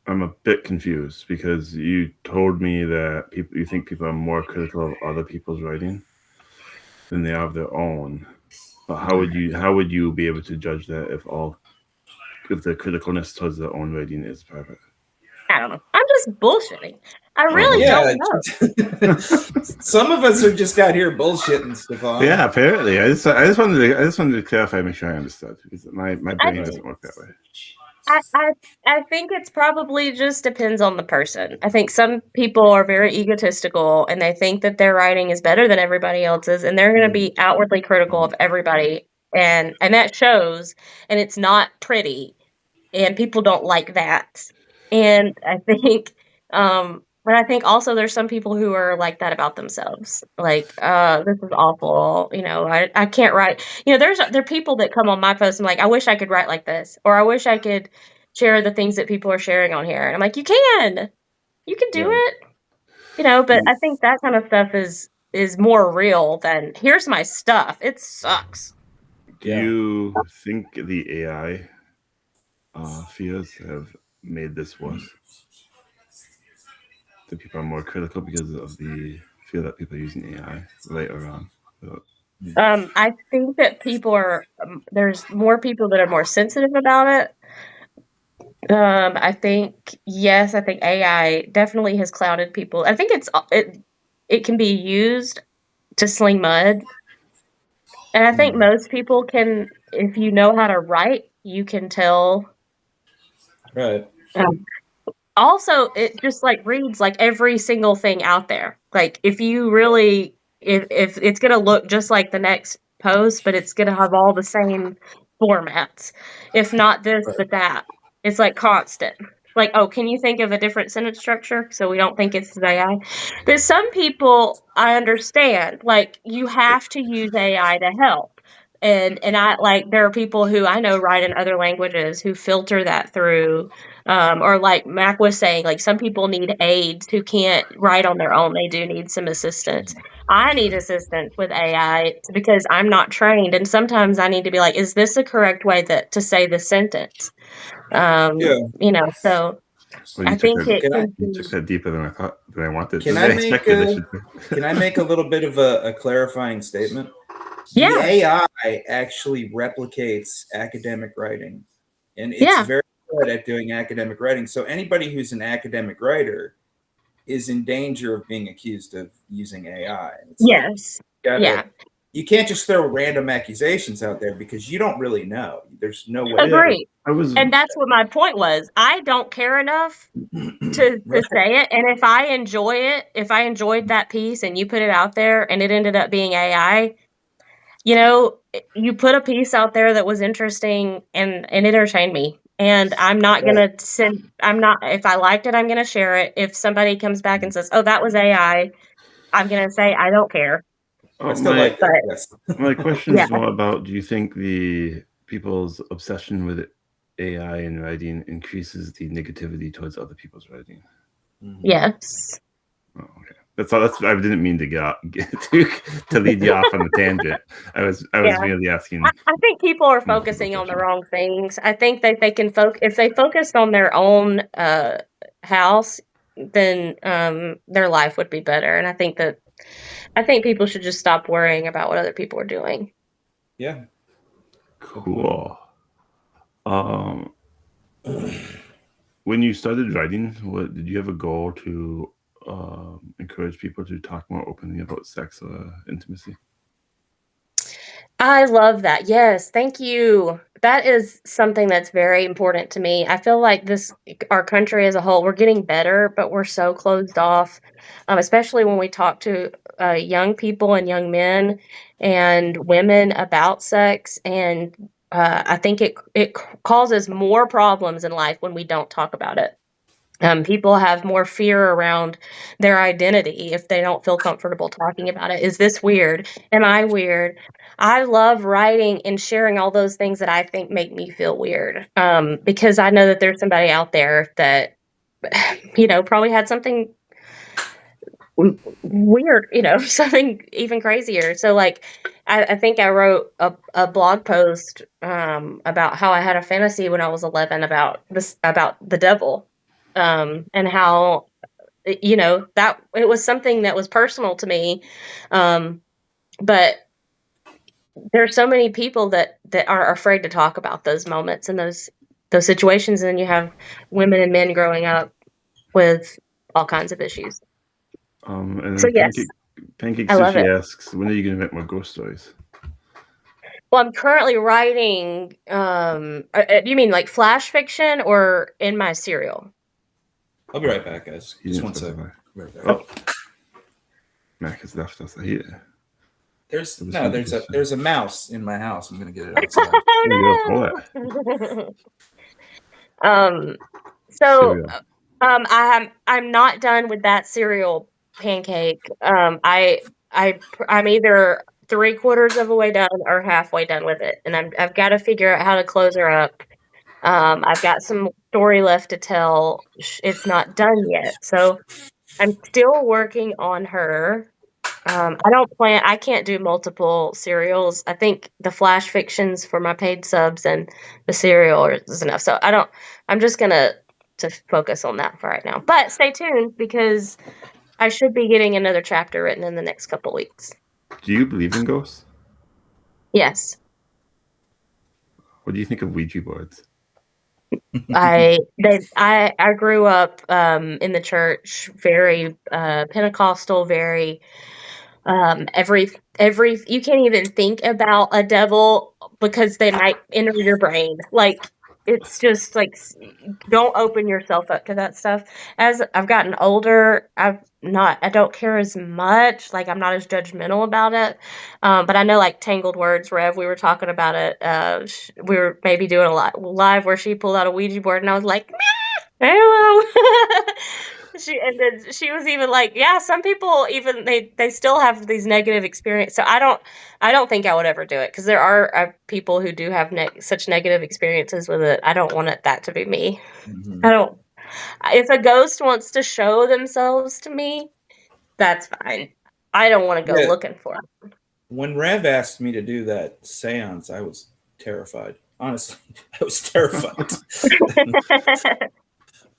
I'm a bit confused because you told me that you think people are more critical of other people's writing than they are of their own. But how would you be able to judge that if the criticalness towards their own writing is private? I don't know. I'm just bullshitting. I really don't know. Some of us are just out here bullshitting, Stefan. Yeah, apparently. I just wanted to clarify, make sure I understood, because my brain doesn't work that way. I think it's probably just depends on the person. I think some people are very egotistical and they think that their writing is better than everybody else's, and they're going to be outwardly critical of everybody, and that shows, and it's not pretty, and people don't like that. And I think, but I think also there's some people who are like that about themselves. Like, this is awful. I can't write. There are people that come on my post and like, I wish I could write like this, or I wish I could share the things that people are sharing on here. And I'm like, you can do it. But I think that kind of stuff is more real than here's my stuff. It sucks. Do you think the AI fears have made this worse? That people are more critical because of the fear that people are using AI right or wrong. I think that there's more people that are more sensitive about it. I think AI definitely has clouded people. I think it can be used to sling mud. And I think most people can, if you know how to write, you can tell. Right. Also, it just reads every single thing out there. If you really, if it's gonna look just like the next post, but it's gonna have all the same formats, if not this, but that. It's constant. Oh, can you think of a different sentence structure so we don't think it's AI? But some people, I understand. You have to use AI to help. And there are people who I know write in other languages who filter that through, or Mack was saying, some people need aides who can't write on their own. They do need some assistance. I need assistance with AI because I'm not trained, and sometimes I need to be is this the correct way to say the sentence? So Well, I think it can you took that deeper than I wanted. Can I make a little bit of a clarifying statement? Yeah. The AI actually replicates academic writing, and it's very good at doing academic writing. So anybody who's an academic writer is in danger of being accused of using AI. Yes. You can't just throw random accusations out there because you don't really know. There's no way. Agree. And that's what my point was. I don't care enough to say it. And if I enjoyed that piece and you put it out there and it ended up being AI, you put a piece out there that was interesting and entertained me. And I'm not going to if I liked it, I'm going to share it. If somebody comes back and says, oh, that was AI, I'm going to say, I don't care. My question is more about, do you think the people's obsession with AI and writing increases the negativity towards other people's writing? Yes. Oh, okay. That's all. I didn't mean to to lead you off on a tangent. I was merely asking. I think people are focusing on the wrong things. I think that they can if they focused on their own house, then their life would be better. And I think people should just stop worrying about what other people are doing. Yeah. Cool. When you started writing, did you have a goal to encourage people to talk more openly about sex or intimacy? I love that. Yes, thank you. That is something that's very important to me. I feel like our country as a whole, we're getting better, but we're so closed off, especially when we talk to young people and young men and women about sex. And I think it causes more problems in life when we don't talk about it. People have more fear around their identity if they don't feel comfortable talking about it. Is this weird? Am I weird? I love writing and sharing all those things that I think make me feel weird, because I know that there's somebody out there that, probably had something weird, something even crazier. So I think I wrote a blog post about how I had a fantasy when I was 11 about the devil. And how, that it was something that was personal to me. But there's so many people that are afraid to talk about those moments and those situations. And then you have women and men growing up with all kinds of issues. And so yes, Pancake Sushi asks, when are you going to make more ghost stories? Well, I'm currently writing, you mean flash fiction or in my serial? I'll be right back, guys. Just 1 second. Right back. Oh. Mack has left us here. There's a mouse in my house. I'm gonna get it outside. I'm not done with that cereal, Pancake. I'm either 3/4 of the way done or halfway done with it, and I've got to figure out how to close her up. I've got some story left to tell. It's not done yet, so I'm still working on her. I can't do multiple serials. I think the flash fictions for my paid subs and the serial is enough. So I'm just gonna to focus on that for right now. But stay tuned because I should be getting another chapter written in the next couple weeks. Do you believe in ghosts? Yes. What do you think of Ouija boards? I grew up in the church, very Pentecostal, very every you can't even think about a devil because they might enter your brain. Like it's just like don't open yourself up to that stuff. As I've gotten older, I don't care as much. Like I'm not as judgmental about it. But I know like Tangled Words, Rev, we were talking about it. We were maybe doing a live where she pulled out a Ouija board, and I was like, hello. And then she was even like, yeah, some people even they still have these negative experiences. So I don't think I would ever do it because there are people who do have such negative experiences with it. I don't want that to be me. Mm-hmm. I don't. If a ghost wants to show themselves to me, that's fine. I don't want to go looking for them. When Rev asked me to do that seance, I was terrified. Honestly, I was terrified.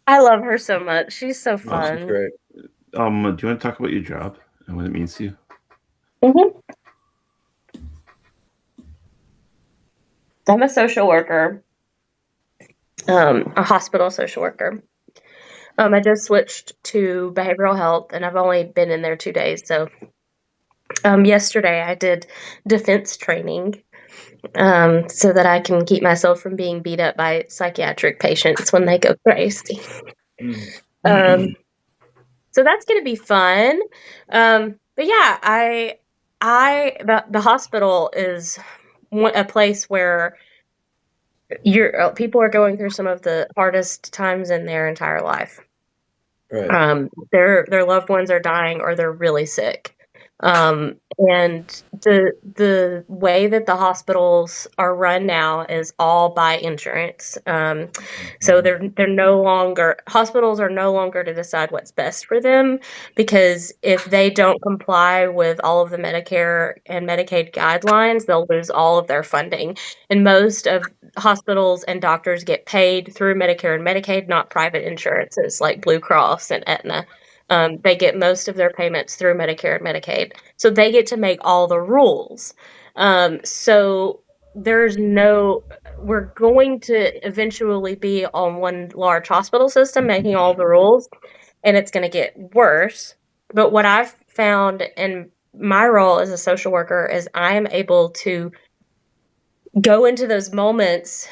I love her so much. She's so fun. She's great. Do you want to talk about your job and what it means to you? Mm-hmm. I'm a social worker, a hospital social worker. I just switched to behavioral health, and I've only been in there 2 days. So yesterday I did defense training so that I can keep myself from being beat up by psychiatric patients when they go crazy. So that's going to be fun. But yeah, the hospital is a place where people are going through some of the hardest times in their entire life. Right. Their loved ones are dying or they're really sick. And the way that the hospitals are run now is all by insurance. So hospitals are no longer to decide what's best for them, because if they don't comply with all of the Medicare and Medicaid guidelines, they'll lose all of their funding. And most of hospitals and doctors get paid through Medicare and Medicaid, not private insurances like Blue Cross and Aetna. They get most of their payments through Medicare and Medicaid. So they get to make all the rules. So we're going to eventually be on one large hospital system making all the rules, and it's going to get worse. But what I've found in my role as a social worker is I am able to go into those moments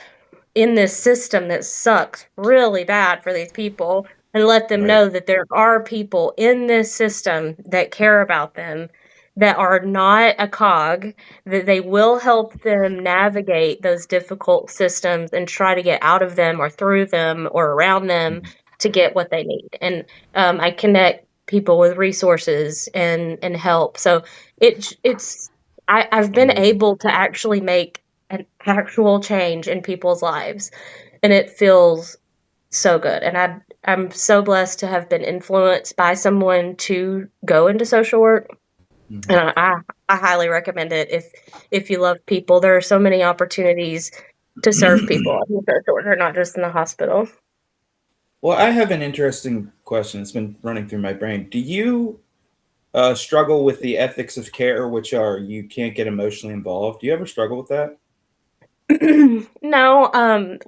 in this system that sucks really bad for these people and let them know that there are people in this system that care about them, that are not a cog, that they will help them navigate those difficult systems and try to get out of them or through them or around them to get what they need. And I connect people with resources and help. So I've been able to actually make an actual change in people's lives, and it feels so good. And I'm so blessed to have been influenced by someone to go into social work. And I highly recommend it if you love people. There are so many opportunities to serve people in the social worker, not just in the hospital. Well, I have an interesting question. It's been running through my brain. Do you struggle with the ethics of care, which are you can't get emotionally involved? Do you ever struggle with that? No, I'm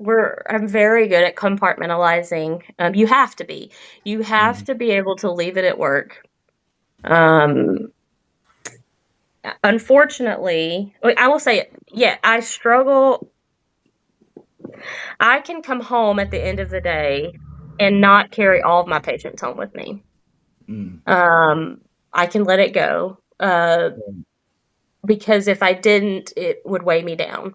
very good at compartmentalizing. You have to be. You have to be able to leave it at work. Unfortunately, I will say, I struggle. I can come home at the end of the day and not carry all of my patients home with me. I can let it go because if I didn't, it would weigh me down.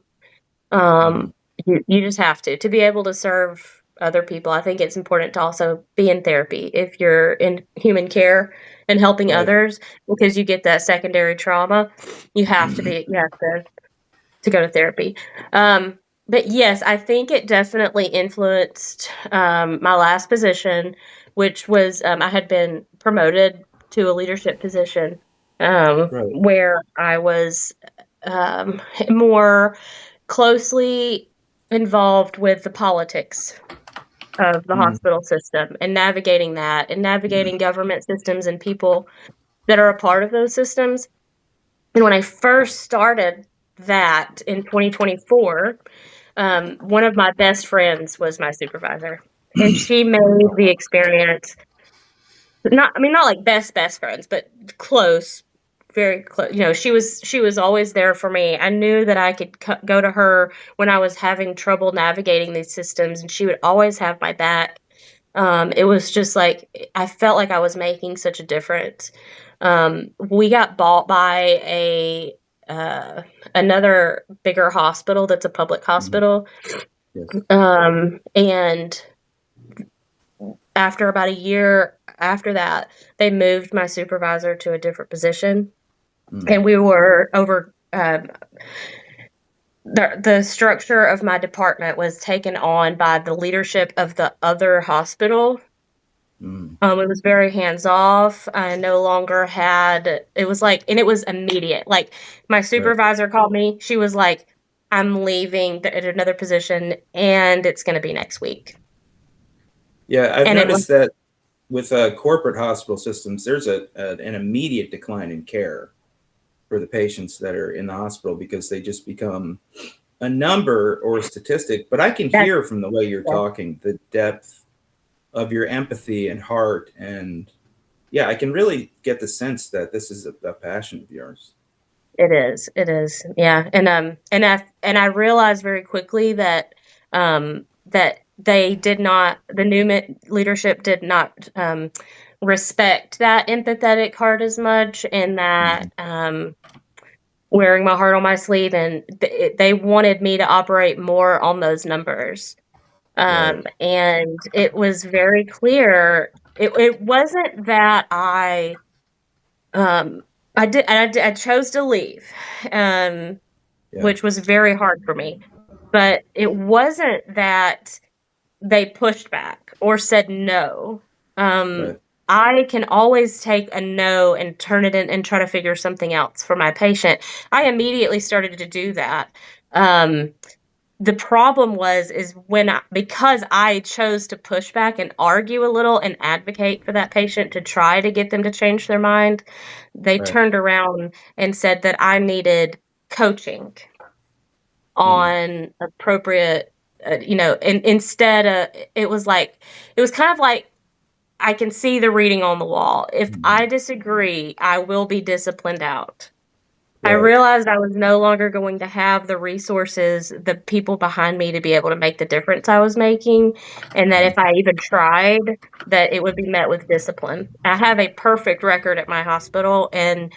You just have to be able to serve other people. I think it's important to also be in therapy if you're in human care and helping others, because you get that secondary trauma. You have to go to therapy. But yes, I think it definitely influenced my last position, which was I had been promoted to a leadership position Right. where I was more closely involved with the politics of the Mm. hospital system and navigating that and navigating government systems and people that are a part of those systems. And when I first started that in 2024, one of my best friends was my supervisor, and she made the experience not like best friends, but close, very close. She was always there for me. I knew that I could go to her when I was having trouble navigating these systems, and she would always have my back. It was just like I felt like I was making such a difference. We got bought by another bigger hospital that's a public hospital. Yes. And after about a year after that, they moved my supervisor to a different position, and we were over. The structure of my department was taken on by the leadership of the other hospital. It was very hands off. I no longer had. It was like, and it was immediate. Like my supervisor called me. She was like, "I'm leaving at another position, and it's going to be next week." Yeah, I've And noticed that with corporate hospital systems, there's an immediate decline in care for the patients that are in the hospital because they just become a number or a statistic. But I can hear from the way you're talking the depth of your empathy and heart, and yeah, I can really get the sense that this is a passion of yours. It is, yeah, and I realized very quickly that that the new leadership did not respect that empathetic heart as much, and that wearing my heart on my sleeve, and they wanted me to operate more on those numbers. And it was very clear. It wasn't that I chose to leave, which was very hard for me. But it wasn't that they pushed back or said no. I can always take a no and turn it in and try to figure something else for my patient. I immediately started to do that. The problem is because I chose to push back and argue a little and advocate for that patient to try to get them to change their mind, they turned around and said that I needed coaching on appropriate, and instead it was kind of like I can see the reading on the wall. If I disagree, I will be disciplined out. I realized I was no longer going to have the resources, the people behind me to be able to make the difference I was making, and that if I even tried, that it would be met with discipline. I have a perfect record at my hospital, and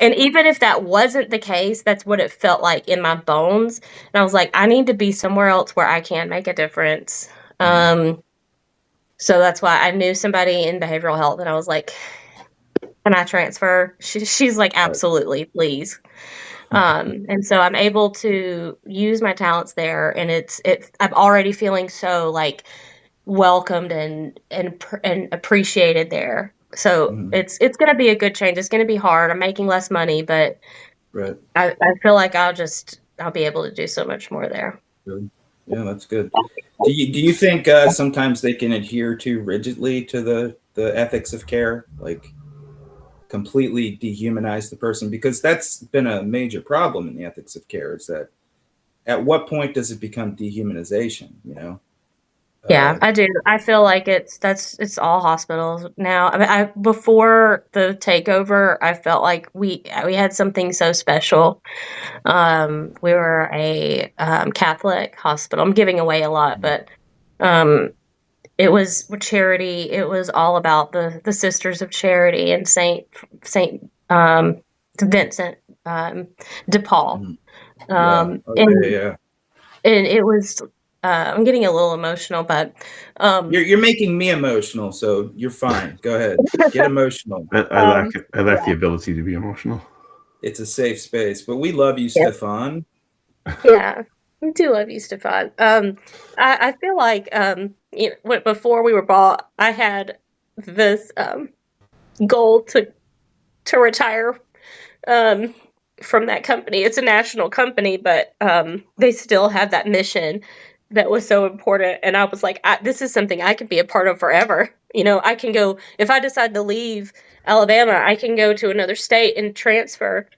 even if that wasn't the case, that's what it felt like in my bones. And I was like, I need to be somewhere else where I can make a difference. So that's why I knew somebody in behavioral health, and I was like, can I transfer? She's like, absolutely, please. And so I'm able to use my talents there, and I'm already feeling so like welcomed and appreciated there. So it's going to be a good change. It's going to be hard. I'm making less money, but I feel like I'll be able to do so much more there. Good. Yeah, that's good. Do you think sometimes they can adhere too rigidly to the ethics of care, like completely dehumanize the person? Because that's been a major problem in the ethics of care, is that at what point does it become dehumanization, Yeah, I do. I feel like it's all hospitals now. I mean, before the takeover, I felt like we had something so special. We were a Catholic hospital. I'm giving away a lot, but it was charity. It was all about the Sisters of Charity and Saint Vincent de Paul. And it was. I'm getting a little emotional, but you're making me emotional, so you're fine. Go ahead, get emotional. I lack the ability to be emotional. It's a safe space, but we love you, Stefan. Yeah. I do love you, Stefan. I feel like before we were bought, I had this goal to retire from that company. It's a national company, but they still have that mission that was so important. And I was like, this is something I could be a part of forever. I can go, if I decide to leave Alabama, I can go to another state and transfer.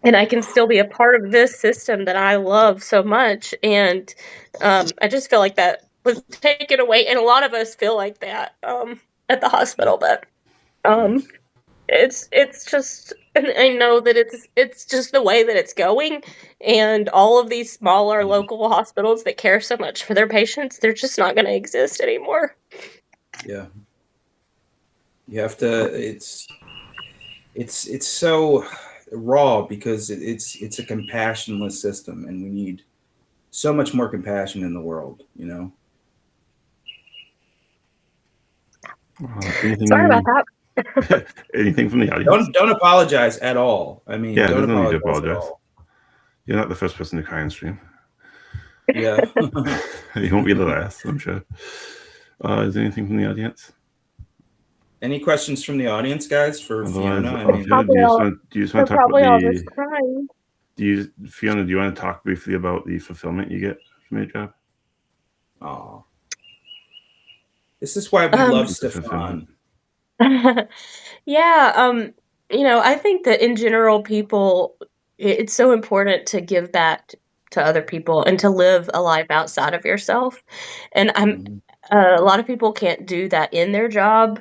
And I can still be a part of this system that I love so much. And I just feel like that was taken away. And a lot of us feel like that at the hospital. But it's just, and I know that it's just the way that it's going, and all of these smaller local hospitals that care so much for their patients, they're just not going to exist anymore. Yeah, you have to. It's so raw because it's a compassionless system, and we need so much more compassion in the world. Sorry about that. Anything from the audience? Don't apologize at all. I mean, yeah, don't there's no need to apologize. apologize. You're not the first person to cry on stream. Yeah. You won't be the last, I'm sure. Is there anything from the audience? Any questions from the audience, guys, for Fiona? Do you just want to talk about Fiona, do you want to talk briefly about the fulfillment you get from your job? Oh, this is why we love Stefan. Yeah, I think that in general, people, it's so important to give back to other people and to live a life outside of yourself. And a lot of people can't do that in their job.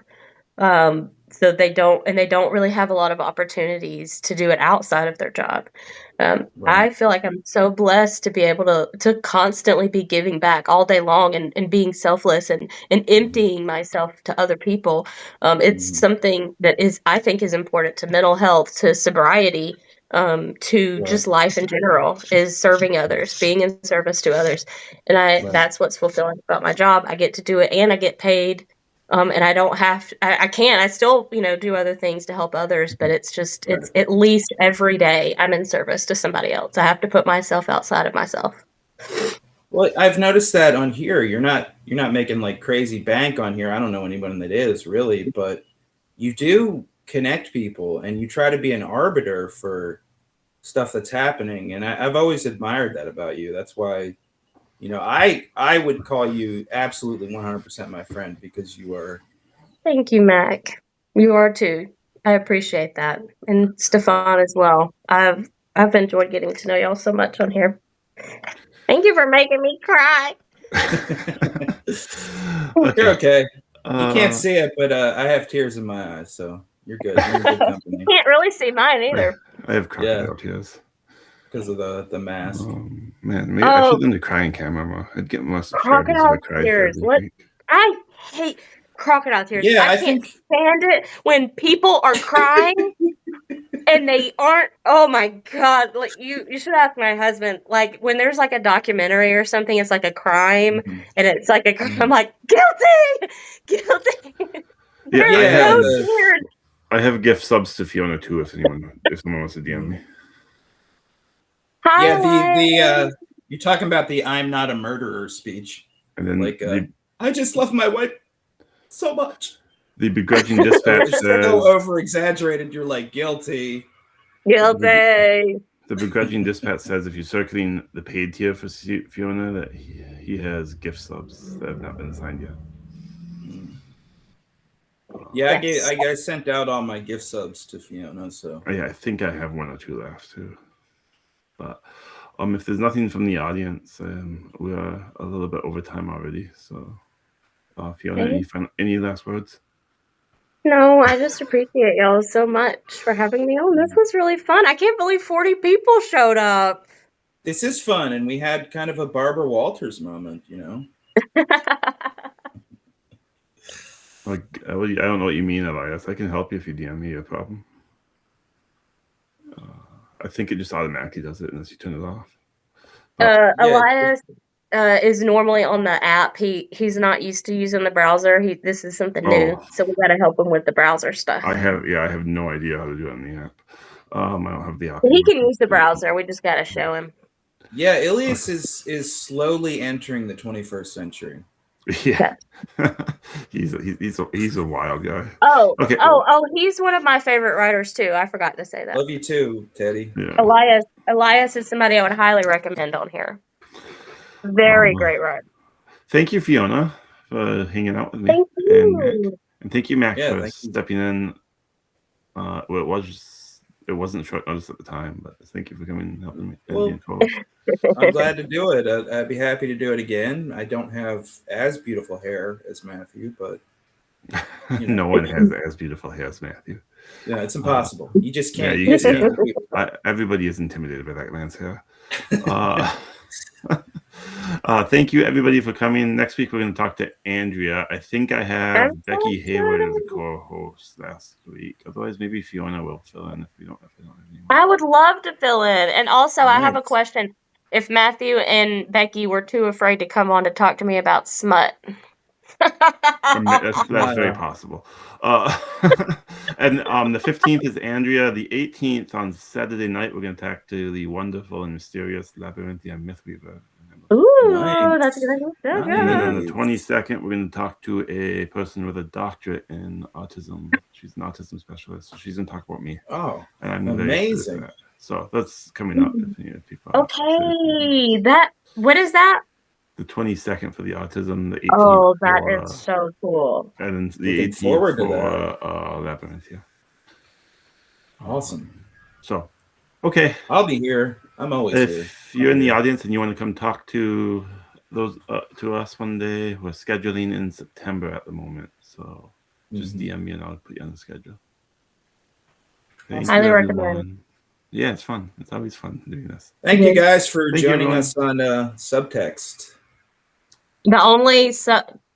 So they don't really have a lot of opportunities to do it outside of their job. Right. I feel like I'm so blessed to be able to constantly be giving back all day long and being selfless and emptying myself to other people. It's something that I think is important to mental health, to sobriety, to just life in general, is serving others, being in service to others. And that's what's fulfilling about my job. I get to do it and I get paid. And I don't have to, I still, do other things to help others, but it's just, it's at least every day I'm in service to somebody else. I have to put myself outside of myself. Well, I've noticed that on here, you're not making like crazy bank on here. I don't know anyone that is really, but you do connect people and you try to be an arbiter for stuff that's happening. And I've always admired that about you. That's why, I would call you absolutely 100% my friend, because you are. Thank you, Mack. You are too. I appreciate that. And Stefan as well. I've enjoyed getting to know y'all so much on here. Thank you for making me cry. You're okay. You can't see it, but I have tears in my eyes, so you're good. You're in good company. You can't really see mine either. I have crocodile tears. Because of the mask. Man, maybe I should do the crying camera. I'd get more subscribers if I cried tears. I hate crocodile tears. Yeah, I can't stand it when people are crying and they aren't. Oh my god! Like you should ask my husband. Like when there's like a documentary or something, it's like a crime, and it's like a crime. I'm like guilty. I have gift subs to Fiona too. If someone wants to DM me. Yeah, you're talking about the "I'm not a murderer" speech, and then I just love my wife so much. The begrudging dispatch says so over exaggerated. You're like guilty. The begrudging dispatch says if you're circling the paid tier for Fiona, that he has gift subs that have not been assigned yet. Yeah, I sent out all my gift subs to Fiona. So yeah, I think I have 1 or 2 left too. But if there's nothing from the audience, we are a little bit over time already. So, Fiona, any last words? No, I just appreciate y'all so much for having me on. This was really fun. I can't believe 40 people showed up. This is fun, and we had kind of a Barbara Walters moment, Like, I don't know what you mean, Elias. I can help you if you DM me a problem. I think it just automatically does it unless you turn it off. Elias is normally on the app. He's not used to using the browser. This is something new, so we got to help him with the browser stuff. I have no idea how to do it on the app. I don't have the app. He can use the browser. We just got to show him. Yeah, Ilias is slowly entering the 21st century. Yeah. he's a wild guy. Okay. Oh, he's one of my favorite writers too. I forgot to say that. Love you too, Teddy. Yeah. Elias is somebody I would highly recommend on here. Very great writer. Thank you, Fiona, for hanging out with me. Thank you. And thank you, Mack, for stepping in. Well, it wasn't short notice at the time, but thank you for coming and helping me. Well, I'm glad to do it. I'd be happy to do it again. I don't have as beautiful hair as Matthew, but no one has as beautiful hair as Matthew. Yeah, it's impossible. You just can't. Everybody is intimidated by that man's hair. Thank you, everybody, for coming. Next week, we're going to talk to Andrea. I think I have Becky Hayward as a co-host last week. Otherwise, maybe Fiona will fill in if we don't have anyone. I would love to fill in. And also, I have a question. If Matthew and Becky were too afraid to come on to talk to me about smut. That's very possible. And the 15th is Andrea. The 18th on Saturday night, we're going to talk to the wonderful and mysterious Labyrinthian Mythweaver. Ooh, that's good. And then on the 22nd, we're going to talk to a person with a doctorate in autism. She's an autism specialist, so she's going to talk about me. Oh, and I'm amazing! So that's coming up. If people okay, what is that? The 22nd for the autism, the 18th. Oh, that is so cool. And the 18th for Labyrinth. Yeah. Awesome. So, okay. I'll be here. I'm always here. If you're in the audience and you want to come talk to to us one day, we're scheduling in September at the moment. So just DM me and I'll put you on the schedule. Highly recommend. Yeah, it's fun. It's always fun doing this. Thank you guys for joining us on Subtext. The only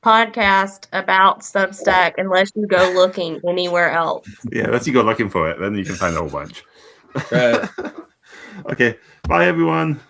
podcast about Substack, unless you go looking anywhere else. Yeah, unless you go looking for it, then you can find a whole bunch. Okay. Bye, everyone.